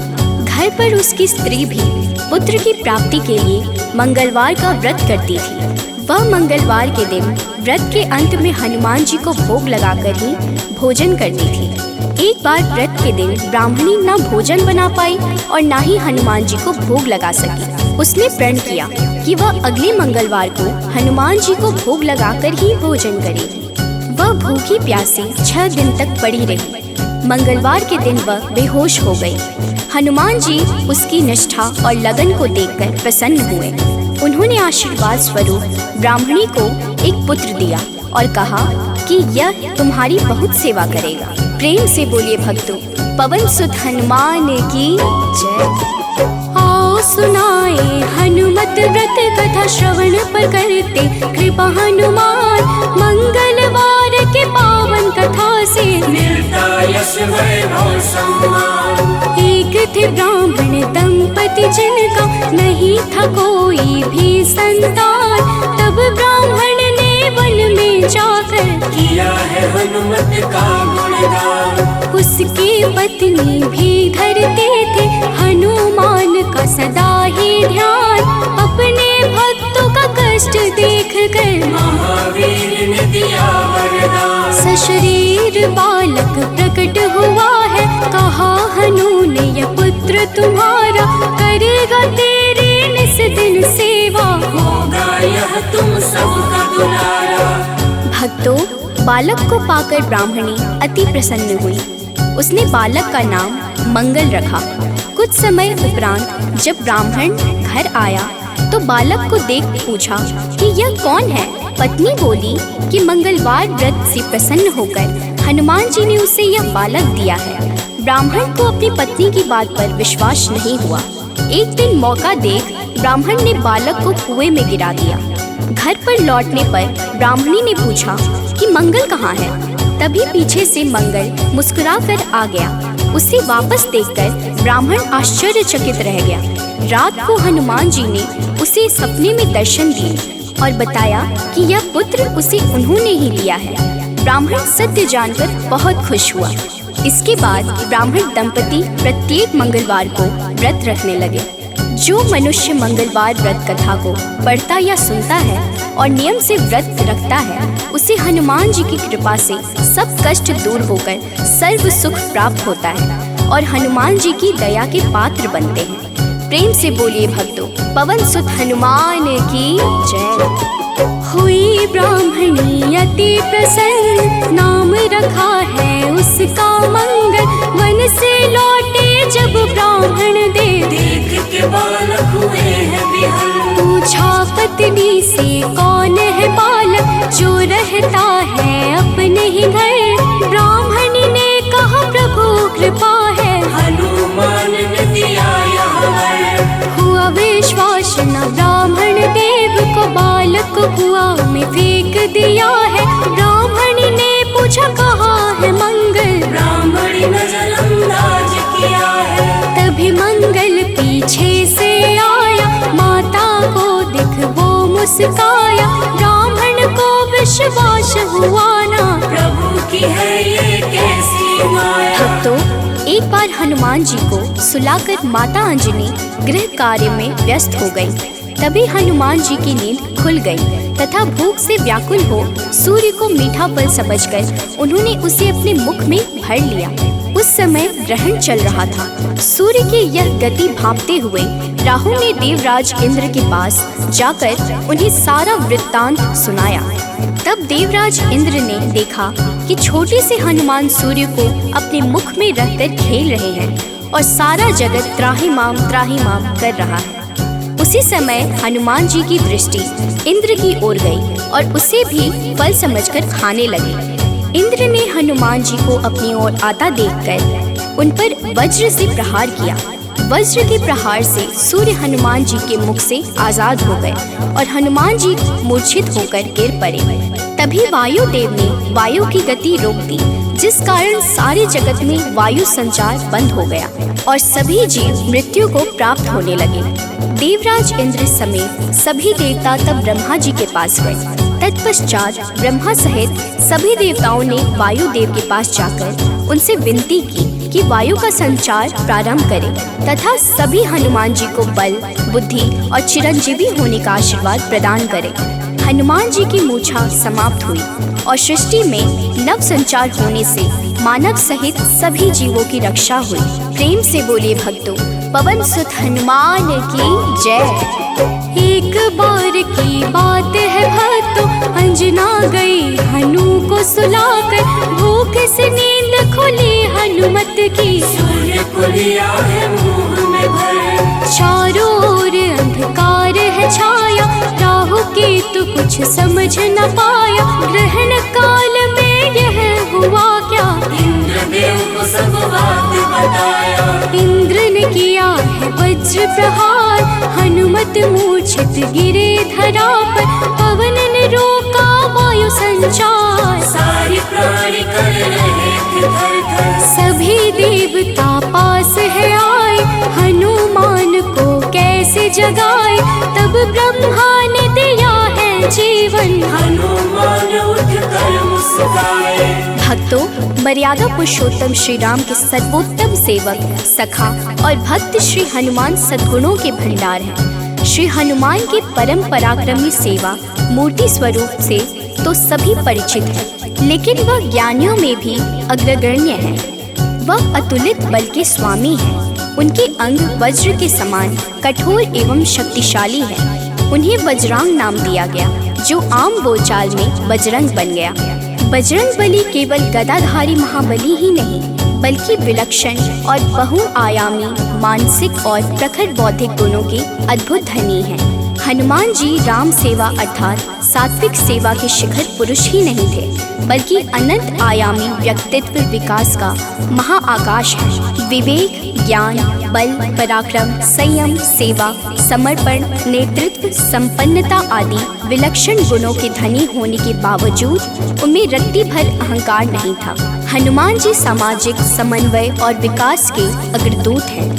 घर पर उसकी स्त्री भी पुत्र की प्राप्ति के लिए मंगलवार का व्रत करती थी। वह मंगलवार के दिन व्रत के अंत में हनुमान जी को भोग लगाकर ही भोजन करती थी। एक बार व्रत के दिन ब्राह्मणी न भोजन बना पाई और न ही हनुमान जी को भोग लगा सकी। उसने प्रण किया कि वह अगले मंगलवार को हनुमान जी को भोग लगाकर ही भोजन करेगी। वह भूखी प्यासी 6 दिन तक पड़ी रही। मंगलवार के दिन वह बेहोश हो गई। हनुमान जी उसकी निष्ठा और लगन को देखकर प्रसन्न हुए। उन्होंने आशीर्वाद स्वरूप ब्राह्मणी को एक पुत्र दिया और कहा कि यह तुम्हारी बहुत सेवा करेगा। प्रेम से बोलिए भक्तों, पवन सुत हनुमान की जय। आओ सुनाए हनुमत व्रत कथा, श्रवण पर करते कृपा हनुमान। मंगलवार के पावन कथा से मिलता यश वैभव सम्मान। एक थे ब्राह्मण दंपति जिनका नहीं था कोई भी संतान। तब ब्राह्मण ने वन में जाकर किया है हनुमत का गुणगान। उसकी पत्नी भी धरते थे हनुमान का सदा ही ध्यान। अपने भक्तों का कष्ट देख कर महावीर ने दिया वरदान। सशरीर बालक प्रकट हुआ है, कहा हनु ने यह पुत्र तुम्हारा करेगा तेरी निस दिन सेवा। होगा यह तुम सबका दुलारा। भक्तों, बालक को पाकर ब्राह्मणी अति प्रसन्न हुई। उसने बालक का नाम मंगल रखा। कुछ समय उपरांत जब ब्राह्मण घर आया तो बालक को देख पूछा कि यह कौन है। पत्नी बोली कि मंगलवार व्रत से प्रसन्न होकर हनुमान जी ने उसे यह बालक दिया है। ब्राह्मण को अपनी पत्नी की बात पर विश्वास नहीं हुआ। एक दिन मौका देख ब्राह्मण ने बालक को कुएं में गिरा दिया। घर पर लौटने पर ब्राह्मणी ने पूछा कि मंगल कहाँ है। तभी पीछे से मंगल मुस्कुरा कर आ गया। उसे वापस देखकर ब्राह्मण आश्चर्यचकित रह गया। रात को हनुमान जी ने उसे सपने में दर्शन दिए और बताया कि यह पुत्र उसे उन्होंने ही दिया है। ब्राह्मण सत्य जानकर बहुत खुश हुआ। इसके बाद ब्राह्मण दंपति प्रत्येक मंगलवार को व्रत रखने लगे। जो मनुष्य मंगलवार व्रत कथा को पढ़ता या सुनता है और नियम से व्रत रखता है, उसे हनुमान जी की कृपा से सब कष्ट दूर होकर सर्व सुख प्राप्त होता है और हनुमान जी की दया के पात्र बनते हैं। प्रेम से बोलिए भक्तों, पवन सुत हनुमान की जय। हुई ब्राह्मणी अति प्रसन्न, नाम रखा है उसका मंगल। वन से लौटे जब ब्राह्मण देख के बालक हुए हैं विहल। पूछा पत्नी से कौन है बालक जो रहता है अपने ही घर। ब्राह्मण ने कहा प्रभु कृपा है, हनुमान ने दिया यह वर। हुआ विश्वास न ब्राह्मण देव को, बालक कुआं में फेंक दिया है। ब्राह्मण ने पूछा कहाँ है मंगल, ब्राह्मणी ने जलंदाज किया है। तभी मंगल पीछे से आया, माता को देख वो मुस्काया। ब्राह्मण को विश्वास हुआ ना, प्रभु की है ये कैसी माया। भक्तों, एक बार हनुमान जी को सुलाकर माता अंजनी गृह कार्य में व्यस्त हो गई। तभी हनुमान जी की नींद खुल गई तथा भूख से व्याकुल हो सूर्य को मीठा फल समझकर उन्होंने उसे अपने मुख में भर लिया। उस समय ग्रहण चल रहा था। सूर्य की यह गति भांपते हुए राहु ने देवराज इंद्र के पास जाकर उन्हें सारा वृत्तांत सुनाया। तब देवराज इंद्र ने देखा कि छोटे से हनुमान सूर्य को अपने मुख में रखकर खेल रहे हैं और सारा जगत त्राहिमाम कर रहा है। उसी समय हनुमान जी की दृष्टि इंद्र की ओर गई और उसे भी फल समझकर खाने लगे। इंद्र ने हनुमान जी को अपनी ओर आता देखकर उन पर वज्र से प्रहार किया। वज्र के प्रहार से सूर्य हनुमान जी के मुख से आजाद हो गए और हनुमान जी मूर्छित होकर गिर पड़े। तभी वायुदेव ने वायु की गति रोक दी, जिस कारण सारे जगत में वायु संचार बंद हो गया और सभी जीव मृत्यु को प्राप्त होने लगे। देवराज इंद्र समेत सभी देवता तब ब्रह्मा जी के पास गए। तत्पश्चात ब्रह्मा सहित सभी देवताओं ने वायुदेव के पास जाकर उनसे विनती की कि वायु का संचार प्रारंभ करें तथा सभी हनुमान जी को बल, बुद्धि और चिरंजीवी होने का आशीर्वाद प्रदान करें। हनुमान जी की मूछा समाप्त हुई और सृष्टि में नव संचार होने से मानव सहित सभी जीवों की रक्षा हुई। प्रेम से बोलिए भक्तों, पवन सुत हनुमान की जय। एक बार की बात है भक्तों, अंजना गई हनु को सुलाकर, भूख से नींद खुली हनुमत की, सूर्य को लिया है मुंह में भर। चारों ओर अंधकार है छाया, राहु केतु कुछ समझ न पाया, ग्रहण काल में यह हुआ क्या, इंद्रदेव को सब बात बताया। इंद्र ने किया है वज्र प्रहार, हनुमत मूर्छित गिरे धरा पर, पवन ने रोका वायु संचार, सारी प्राणी कर रहे थे थर-थर। सभी देवता पास है आए, हनुमान को कैसे जगाए, तब ब्रह्मा ने दिया है जीवन, हनुमान उठकर मुस्काए। भक्तों, मर्यादा पुरुषोत्तम श्री राम के सर्वोत्तम सेवक, सखा और भक्त श्री हनुमान सद्गुणों के भंडार हैं। श्री हनुमान के परम पराक्रमी सेवा मूर्ति स्वरूप से तो सभी परिचित हैं, लेकिन वह ज्ञानियों में भी अग्रगण्य है। वह अतुलित बल के स्वामी हैं। उनके अंग वज्र के समान कठोर एवं शक्तिशाली है। उन्हें वज्रांग नाम दिया गया, जो आम बोलचाल में बजरंग बन गया। बजरंग बली केवल गदाधारी महाबली ही नहीं, बल्कि विलक्षण और बहुआयामी मानसिक और प्रखर बौद्धिक गुणों के अद्भुत धनी हैं। हनुमान जी राम सेवा अर्थात सात्विक सेवा के शिखर पुरुष ही नहीं थे, बल्कि अनंत आयामी व्यक्तित्व विकास का महाआकाश है। विवेक, ज्ञान, बल, पराक्रम, संयम, सेवा, समर्पण, नेतृत्व, संपन्नता आदि विलक्षण गुणों के धनी होने के बावजूद उनमें रत्ती भर अहंकार नहीं था। हनुमान जी सामाजिक समन्वय और विकास के अग्रदूत हैं।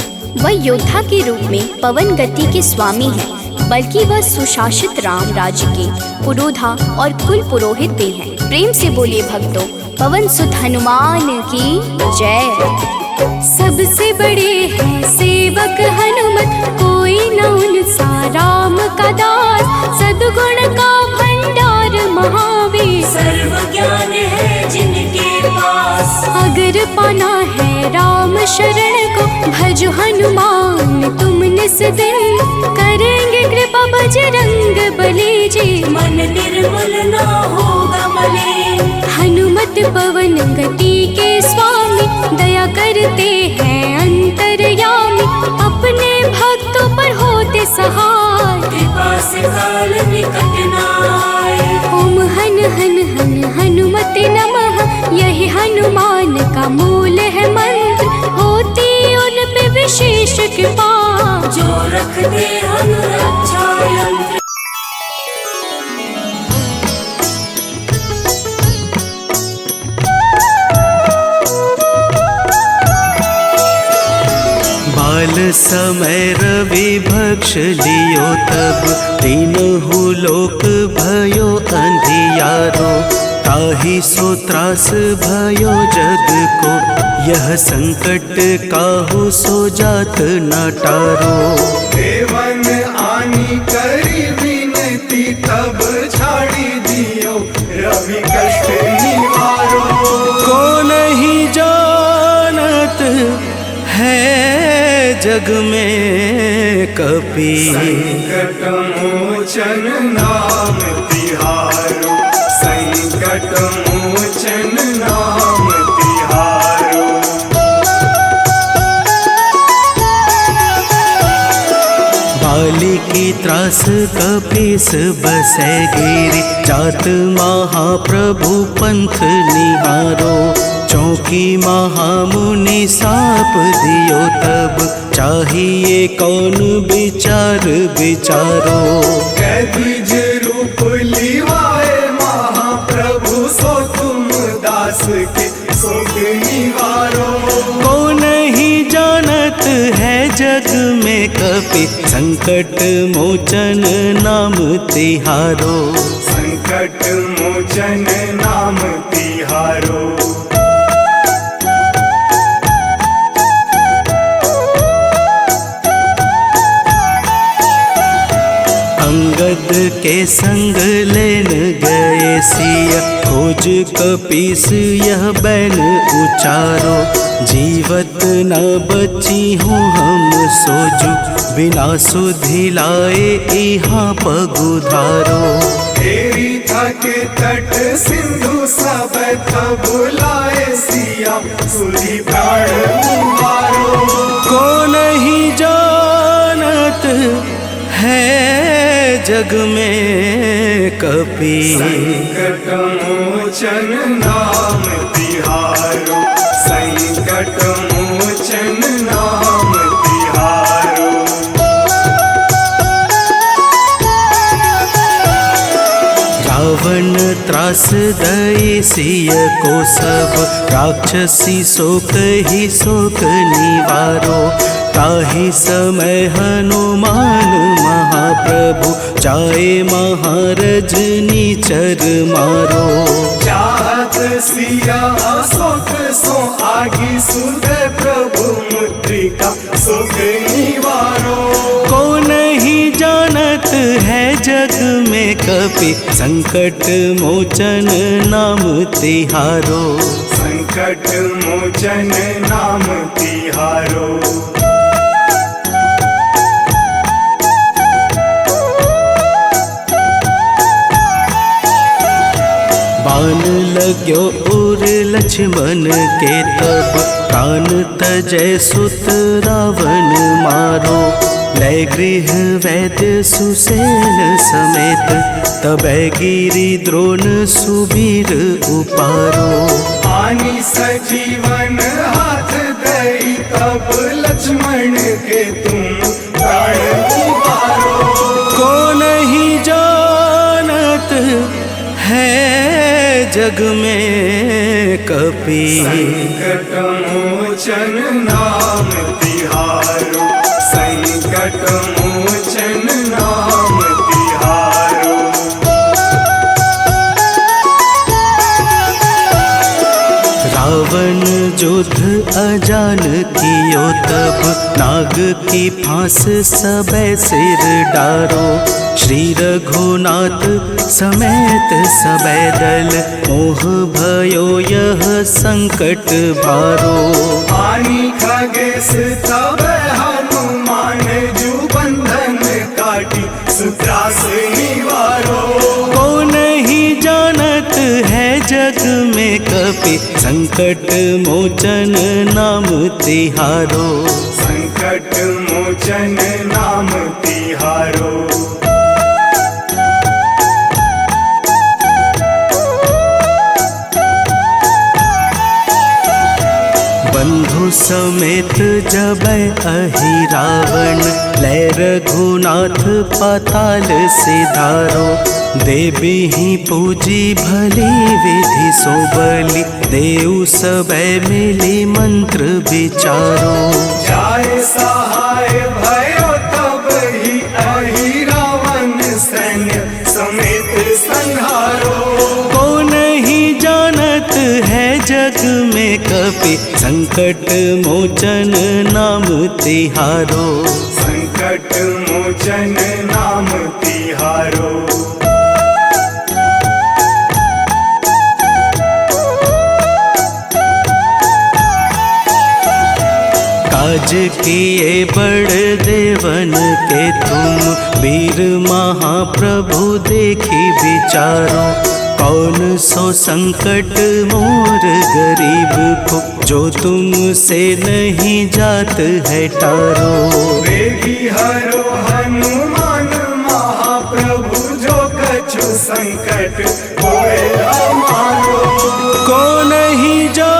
वह योद्धा के रूप में पवन गति के स्वामी हैं, बल्कि वह सुशासित राम राज्य के पुरोधा और कुल पुरोहित भी हैं। प्रेम से बोलिए भक्तों, पवन सुत हनुमान की जय। सबसे बड़े हैं सेवक हनुमत, कोई न उनसा राम का दास, सद्गुण का भंडार महावीर, सर्व ज्ञान है जिनके पास। अगर पाना है राम शरण को, भजो हनुमान तुम निस दिन, करेंगे कृपा बजरंग बली जी, मन निर्मल ना होगा मलिन। हनुमत पवन गति के स्वामी, दया करते हैं अंतर्यामी, अपने भक्तों पर होते सहाय, कृपा से काल निकट न आए। ओम हन हन हन हनुमते नमः, यही हनुमान का मूल है मंत्र, होती उन पे विशेष कृपा, जो रखते अनुरक्षा यंत्र। बाल समय रवि भक्ष लियो, तब तीनहु लोक भयो अंधियारो, ताहि सो त्रास भयो जग को, यह संकट काहू सो जात न टारो। देवन आनी करी विनती, तब छाड़ी दियो रवि कष्ट निवारो। को नहीं जानत है जग में कपि, संकट मोचन नाम तिहारो, संकट मोचन नाम तिहारो। बाली की त्रास कपीस बसै गिरि, जात महाप्रभु पंथ निहारो, चौकी महामुनि साप दियो तब, चाहिए कौन विचार विचारो। कैद्विज रूप लिवाए महाप्रभु, सो तुम दास के शोक निवारो। को नहीं जानत है जग में कपि, संकट मोचन नाम तिहारो। संकट मोचन नाम तिहारो। अंगद के संग लेन गए सिया, खोज कपीस यह बैन उचारो। जीवत न बची हूँ हम सोजू, बिना सुधि लाए यहाँ पगुधारो। तेरी थके तट सिंधु सब तब लाए सिया, सुधी प्राण उबारो। को नहीं जानत है जग में कपि, संकट मोचन नाम तिहारो। संकट मोचन नाम तिहारो। रावण त्रास दई सिय को सब, राक्षसी शोक ही शोक निवारो। ताहि समय हनुमान महाप्रभु, जाए महारजनी चर मारो। चाहत सिया अशोक सो आगी, सुधे प्रभु मुद्रिका शोक निवारो। को नहीं जानत है जग में कपि, संकट मोचन नाम तिहारो। संकट मोचन नाम तिहारो। बाण लाग्यो उर लक्ष्मण के तब, प्राण तजय सुत रावण मारो। लय गृह वैद्य सुसेन समेत, तबै गिरि द्रोण सुबीर उपारो। आनी सजीवन हाथ दई, तब लक्ष्मण के तुम प्राण उबारो। को नहीं जानत है जग में कपि, संकट मोचन नाम तिहारो। संकट मोचन नाम तिहारो। रावण युद्ध अजान कियो तब, नाग की फांस सबे सिर डारो। श्री रघुनाथ समेत सबे दल, मोह भयो यह संकट भारो। आनी खगेश तब हनुमान, जू बंधन काटी सुत्रास निवारो। को नहीं जानत है जग में कपि, संकट मोचन नाम तिहारो। संकट मोचन नाम तिहारो। बंधु समेत जबै अहि रावण, लय रघुनाथ पाताल सिधारो। देवी ही पूजी भली विधि सो बलि, देव सबे मिली मंत्र विचारो। जाय सहाय भयो तब ही, अहि रावण सैन्य समेत संहारो। को नहीं जानत है जग में कपि, संकट मोचन नाम तिहारो। संकट मोचन नाम तिहारो। काज किए बड़ देवन के तुम, वीर महाप्रभु देखी विचारो। कौन सो संकट मोर गरीब को, जो तुमसे नहीं जात है टारो। वेगी हरो हनुमान महाप्रभु, जो कछु संकट होए हमारो। को नहीं जा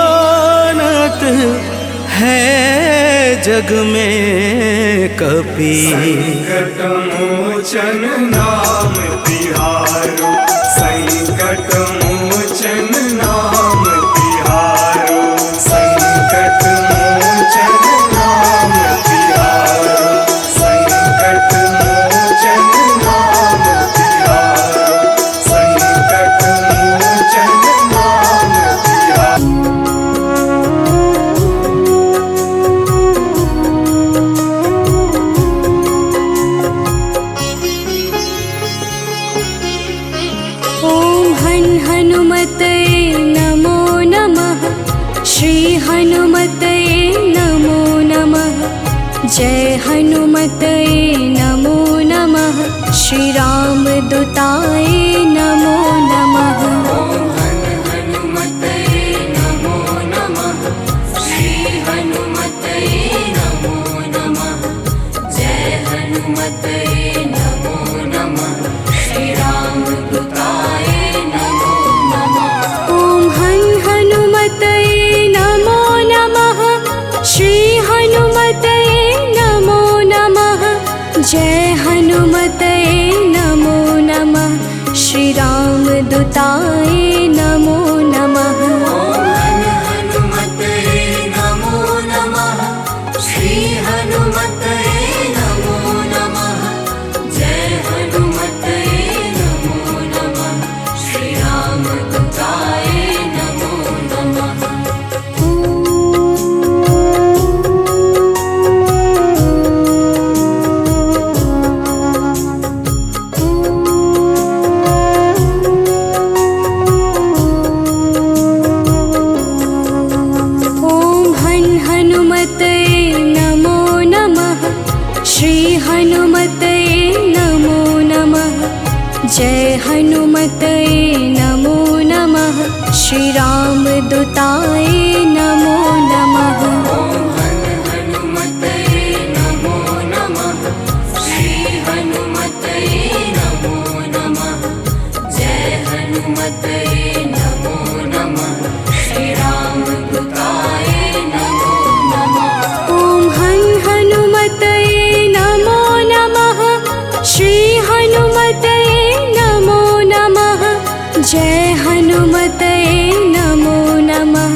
है जग में कपि संकट मोचन नाम तिहारो, संकट मोचन नाम तिहारो, संकट मोचन नाम तिहारो, संकट मोचन नाम तिहारो, संकट मोचन नाम तिहारो। ॐ हन् हनुमतये नमो नमः। श्री हनुमतये नमो नमः। जय हनुमतये नमो नमः। श्री रामदूताय नमो नमः। ॐ हनुमतये नमो नमः। श्री हनुमतये नमो नमः। जय हनुमतये नमो नमः। श्री रामदूताय नमो नमः। ॐ हन् हनुमतये नमो नमः। श्री हनुमतये नमो नमः। जय हनुमतये नमो नमः। श्री रामदूताय नमो नमः। ॐ हनुमतये नमो नमः। श्री हनुमतये नमो नमः। जय हनुमतये नमो नमः। श्री रामदूताय नमो नमः। ॐ हन् हनुमतये नमो नमः। श्री हनुमतये नमो नमः। जय हनुमतये नमो नमः। श्री रामदूताय नमो नमः। ॐ हनुमतये नमो नमः। श्री हनुमतये नमो नमः। जय हनुमतये नमो नमः। श्री रामदूताय नमो नमः। ॐ हन् हनुमतये नमो नमः। श्री हनुमतये नमो नमः। जय हनुमतये नमो नमः।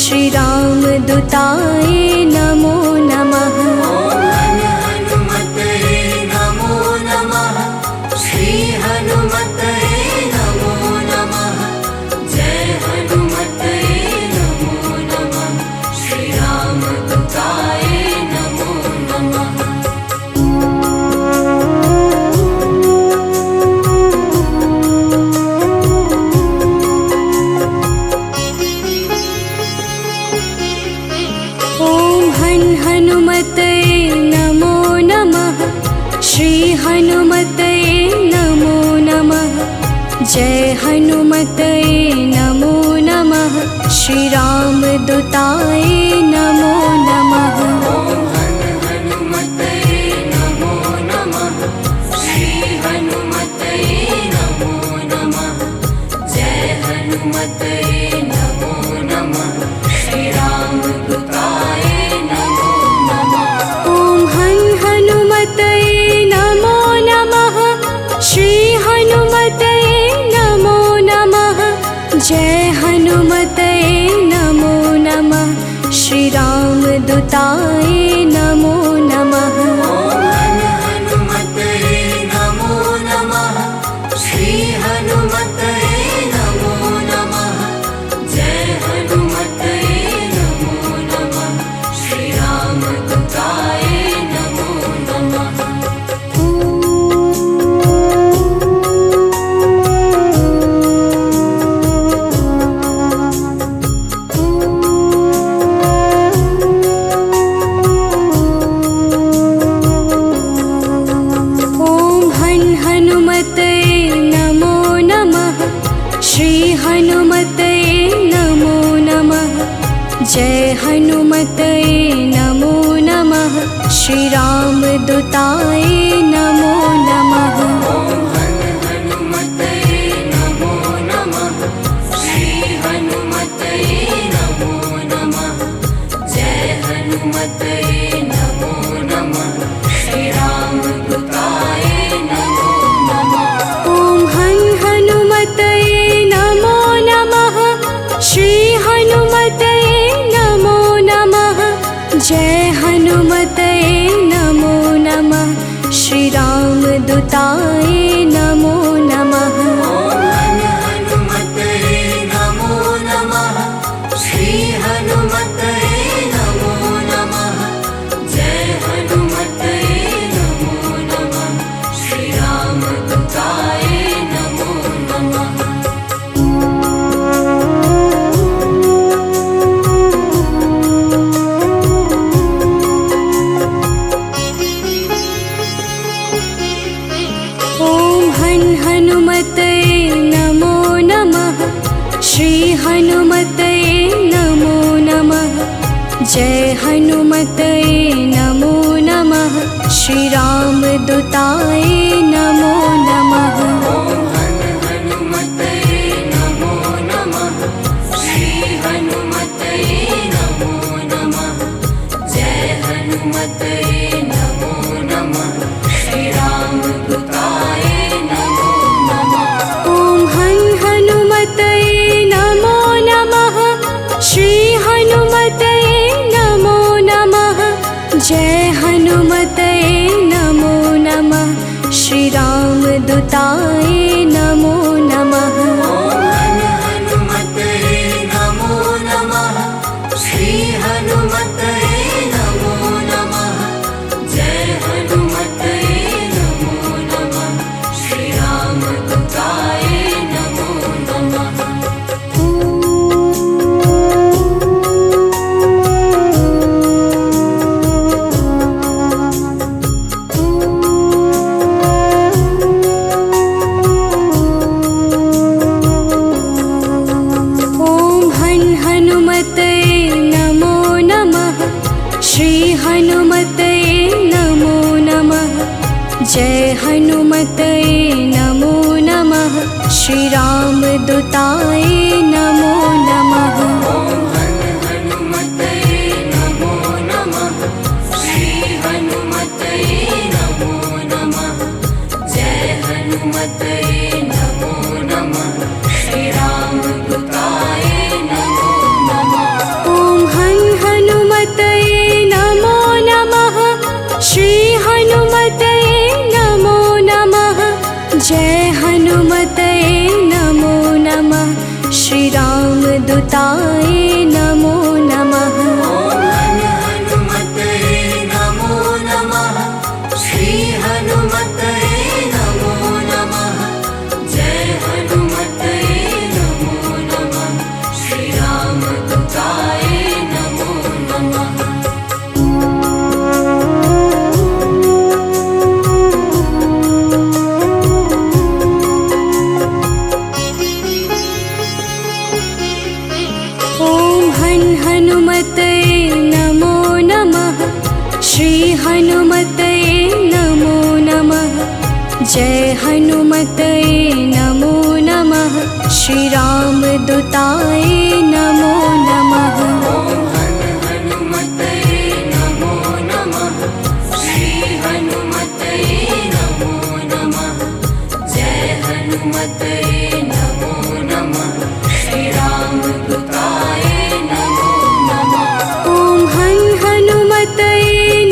श्री रामदूताय नमो नमः। ॐ हनुमतये नमो नमः। श्री हनुमतये नमो नमः। जय हनुमतये नमो नमः। श्री रामदूताय नमो नमः। ॐ हन् हनुमतये नमो नमः। श्री हनुमतये नमो नमः। जय हनुमतये नमो नमः। श्री रामदूताय नमो नमः। ॐ हनुमतये नमो नमः। श्री हनुमतये नमो नमः। जय हनुमतये नमो नमः। श्री रामदूताय नमो नमः। ॐ हन् हनुमतये नमो नमः। श्री हनुमतये नमो नमः। जय हनुमतये नमो नमः। श्री रामदूताय नमो नमः। ॐ हनुमतये नमो नमः। श्री हनुमतये नमो नमः। जय हनुमतये नमो नमः। श्री रामदूताय नमो नमः। ॐ हन् हनुमतये नमो नमः। श्री हनुमतये नमो नमः। जय हनुमतये नमो नमः। श्री रामदूताय नमो नमः। ॐ हनुमतये नमो नमः। श्री हनुमतये नमो नमः। जय हनुमते नमो नमः। श्री रामदूताय नमो नमः। ओम हनुमते नमो नमः। श्री हनुमते नमो नमः। जय हनुमते नमो नमः। श्री रामदूताय नमो नमः। ओम हनुमते नमो नमः। श्री हनुमते नमो नमः। जय हनुमते नमो नमः। श्री रामदूताय नमो नमः। ओम हनुमते नमो नमः। श्री हनुमते नमो नमः। जय हनुमते नमो नमः। श्री रामदूताय नमो नमः। ओम हनुमते नमो नमः। श्री हनुमते नमो नमः। जय हनुमते नमो नमः। श्री रामदूताय नमो नमः। ओम हनुमते नमो नमः। श्री हनुमते नमो नमः। जय हनुमते नमो नमः। श्री रामदूताय नमो नमः। ओम हनुमते नमो नमः। श्री हनुमते नमो नमः। जय हनुमते नमो नमः। श्री रामदूताय नमो नमः। ओम हनुमते नमो नमः। श्री हनुमते नमो नमः। जय हनुमते नमो नमः। श्री रामदूताय नमो नमः। ओम हनुमते नमो नमः। श्री हनुमते नमो नमः। जय हनुमते नमो नमः। श्री रामदूताय नमो नमः। ओम हनुमते नमो नमः। श्री हनुमते नमो नमः। जय हनुमते नमो नमः। श्री रामदूताय नमो नमः। ओम हनुमते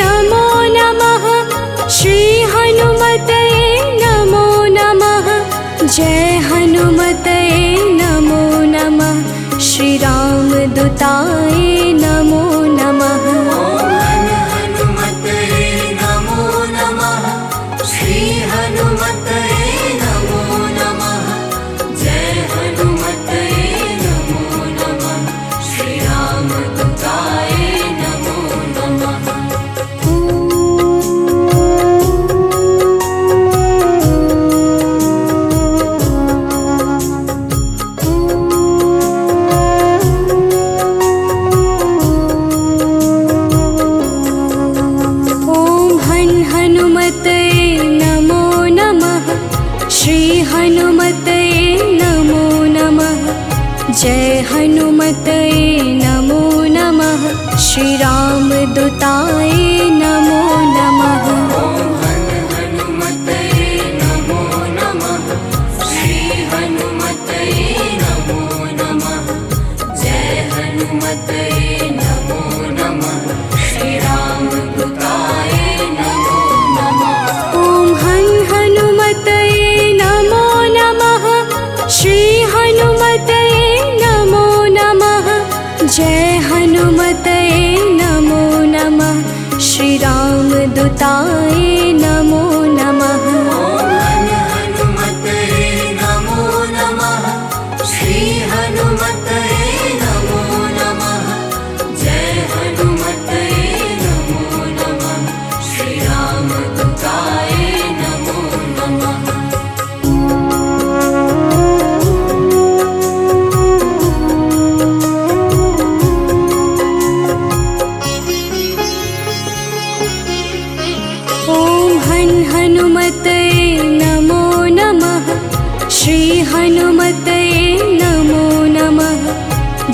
नमो नमः। श्री हनुमते नमो नमः। जय हनुमते नमो नमः। श्री रामदूताय नमो नमः। ओम हनुमते नमो नमः। श्री हनुमते नमो नमः। जय हनुमते नमो नमः। श्री रामदूताय नमो नमः। ओम हनुमते नमो नमः। श्री हनुमते नमो नमः। जय हनुमते नमो नमः। श्री रामदूताय नमो नमः। ओम हनुमते नमो नमः। श्री हनुमते नमो नमः। जय हनुमते नमो नमः। श्री रामदूताय नमो नमः। ओम हनुमते नमो नमः। श्री हनुमते नमो नमः। जय हनुमते नमो नमः। श्री रामदूताय नमो नमः। ओम हनुमते नमो नमः। श्री हनुमते नमो नमः। जय हनुमते नमो नमः। श्री रामदूताय नमो नमः।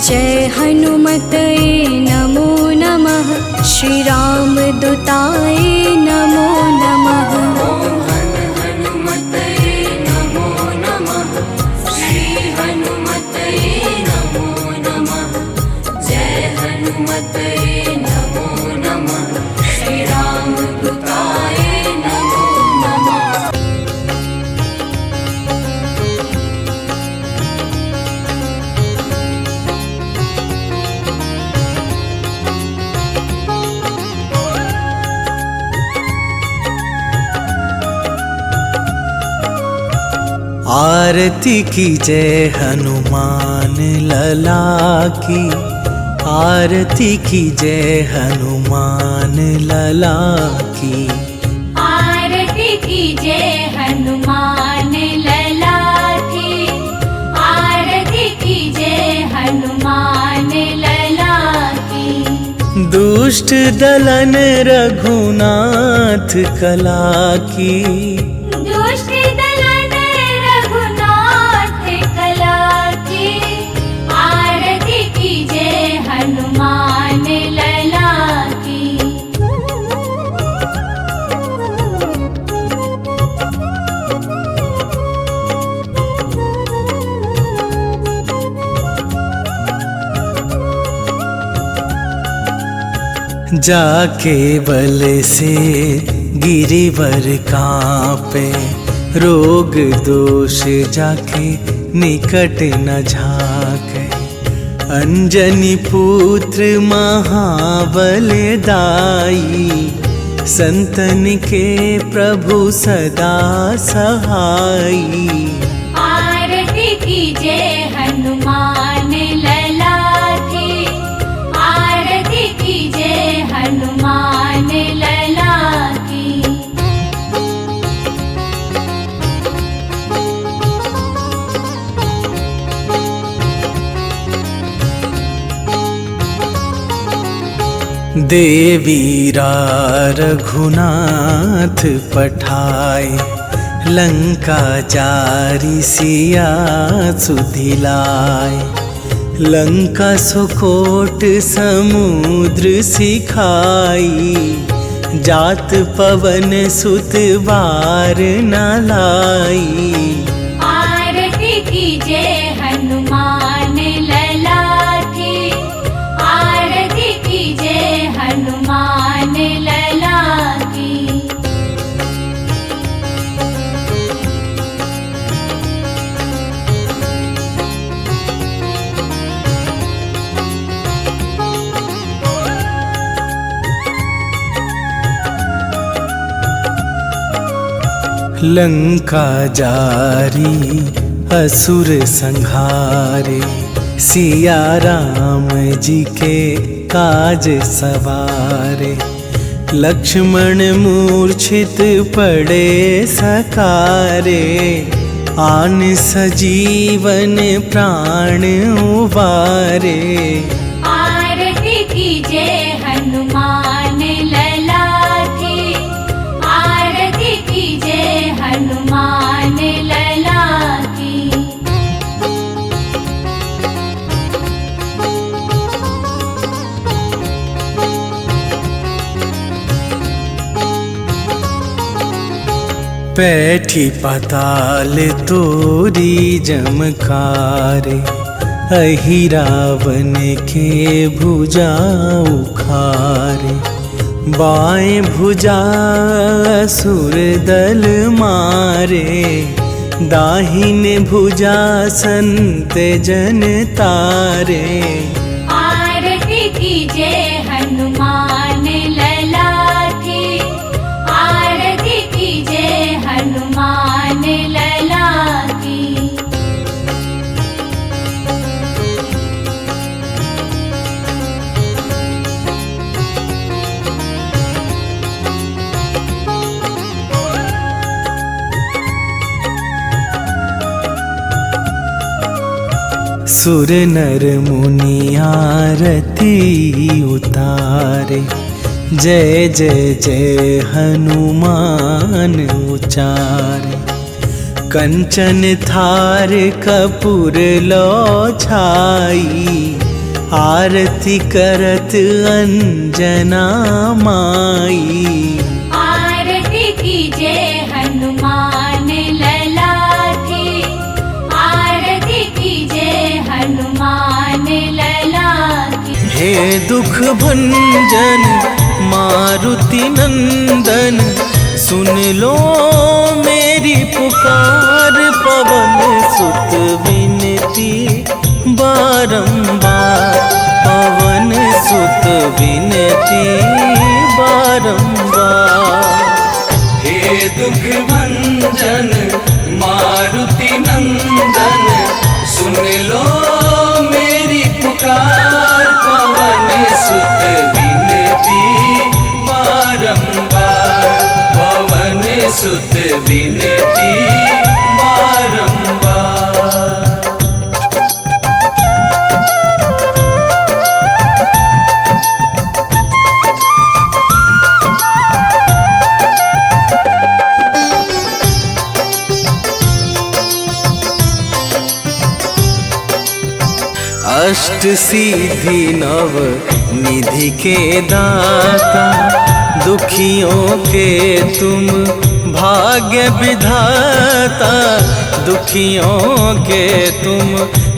जय हनुमतये नमो नमः। श्री रामदूताय नमो नमः। ॐ हनुमतये नमो नमः। श्री हनुमतये नमो नमः। जय हनुमतये नमो नमः। श्री रामदूताय नमो नमः। आरती की जय हनुमान लला की। आरती की जय हनुमान लला की। आरती की जय हनुमान लला की। आरती की जय हनुमान लला की। दुष्ट दलन रघुनाथ कला की। दुष्ट दलन रघुनाथ कला की। आरती की जय हनुमान लला की। जाके बल से गिरिवर कांपे। रोग दोष जाके निकट न झाके। अंजनी पुत्र महाबल दाई। संतन के प्रभु सदा सहाई। आरती की जय हनुमान लला की। आरती की जय हनुमान लला की। देवीरा रघुनाथ पठाए। लंका जारी सिया सुधिलाए। लंका सुकोट समुद्र सिखाई। जात पवन सुत बार न लाई। आरती की जय हनुमान लला की। आरती की जय हनुमान लला की। लंका जारी असुर संहारे। सिया राम जी के काज सवारे। लक्ष्मण मूर्छित पड़े सकारे। आन सजीवन प्राण उबारे। आरती की जय हनुमान लला की। आरती की जय हनुमान लला की। पैठी पाताल तोरी जमकारे। अहि रावण के भुजा उखारे। बाएं भुजा असुर दल मारे। दाहिने भुजा संत जन तारे। आरती की जय हनुमान लला की। आरती की जय हनुमान लला की। सुर नर मुनि आरती उतारे। जय जय जय हनुमान उचारे। कंचन थार कपूर लो छाई। आरती करत अंजना माई। आरती कीजे हनुमान लला की, आरती कीजे हनुमान लला की। हे दुख भंजन मारुति नंदन, सुन लो मेरी पुकार। पवन सुत विनती बारंबार, पवन सुत विनती बारंबार। हे दुख भंजन मारुति नंदन, सुन लो मेरी पुकार। पवन सुत विनती बारंबार, पवन सुत विनती बारंबार। अष्ट सिद्धि नव निधि के दाता, दुखियों के तुम भाग्य विधाता। दुखियों के तुम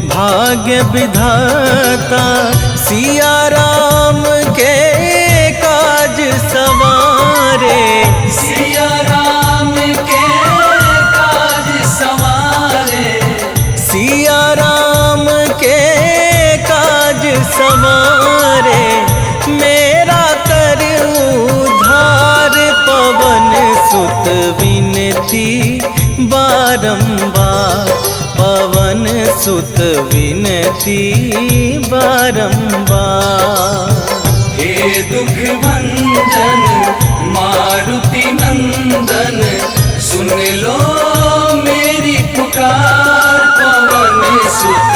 भाग्य विधाता, सिया राम के काज सवारे। सिया राम के काज सवारे, सिया राम के काज सवारे। मेरा कर उद्धार, पवन सुत विनती बारंबार, पवन सुत विनती बारंबार। हे दुख भंजन मारुति नंदन, सुन लो मेरी पुकार। पवन सुत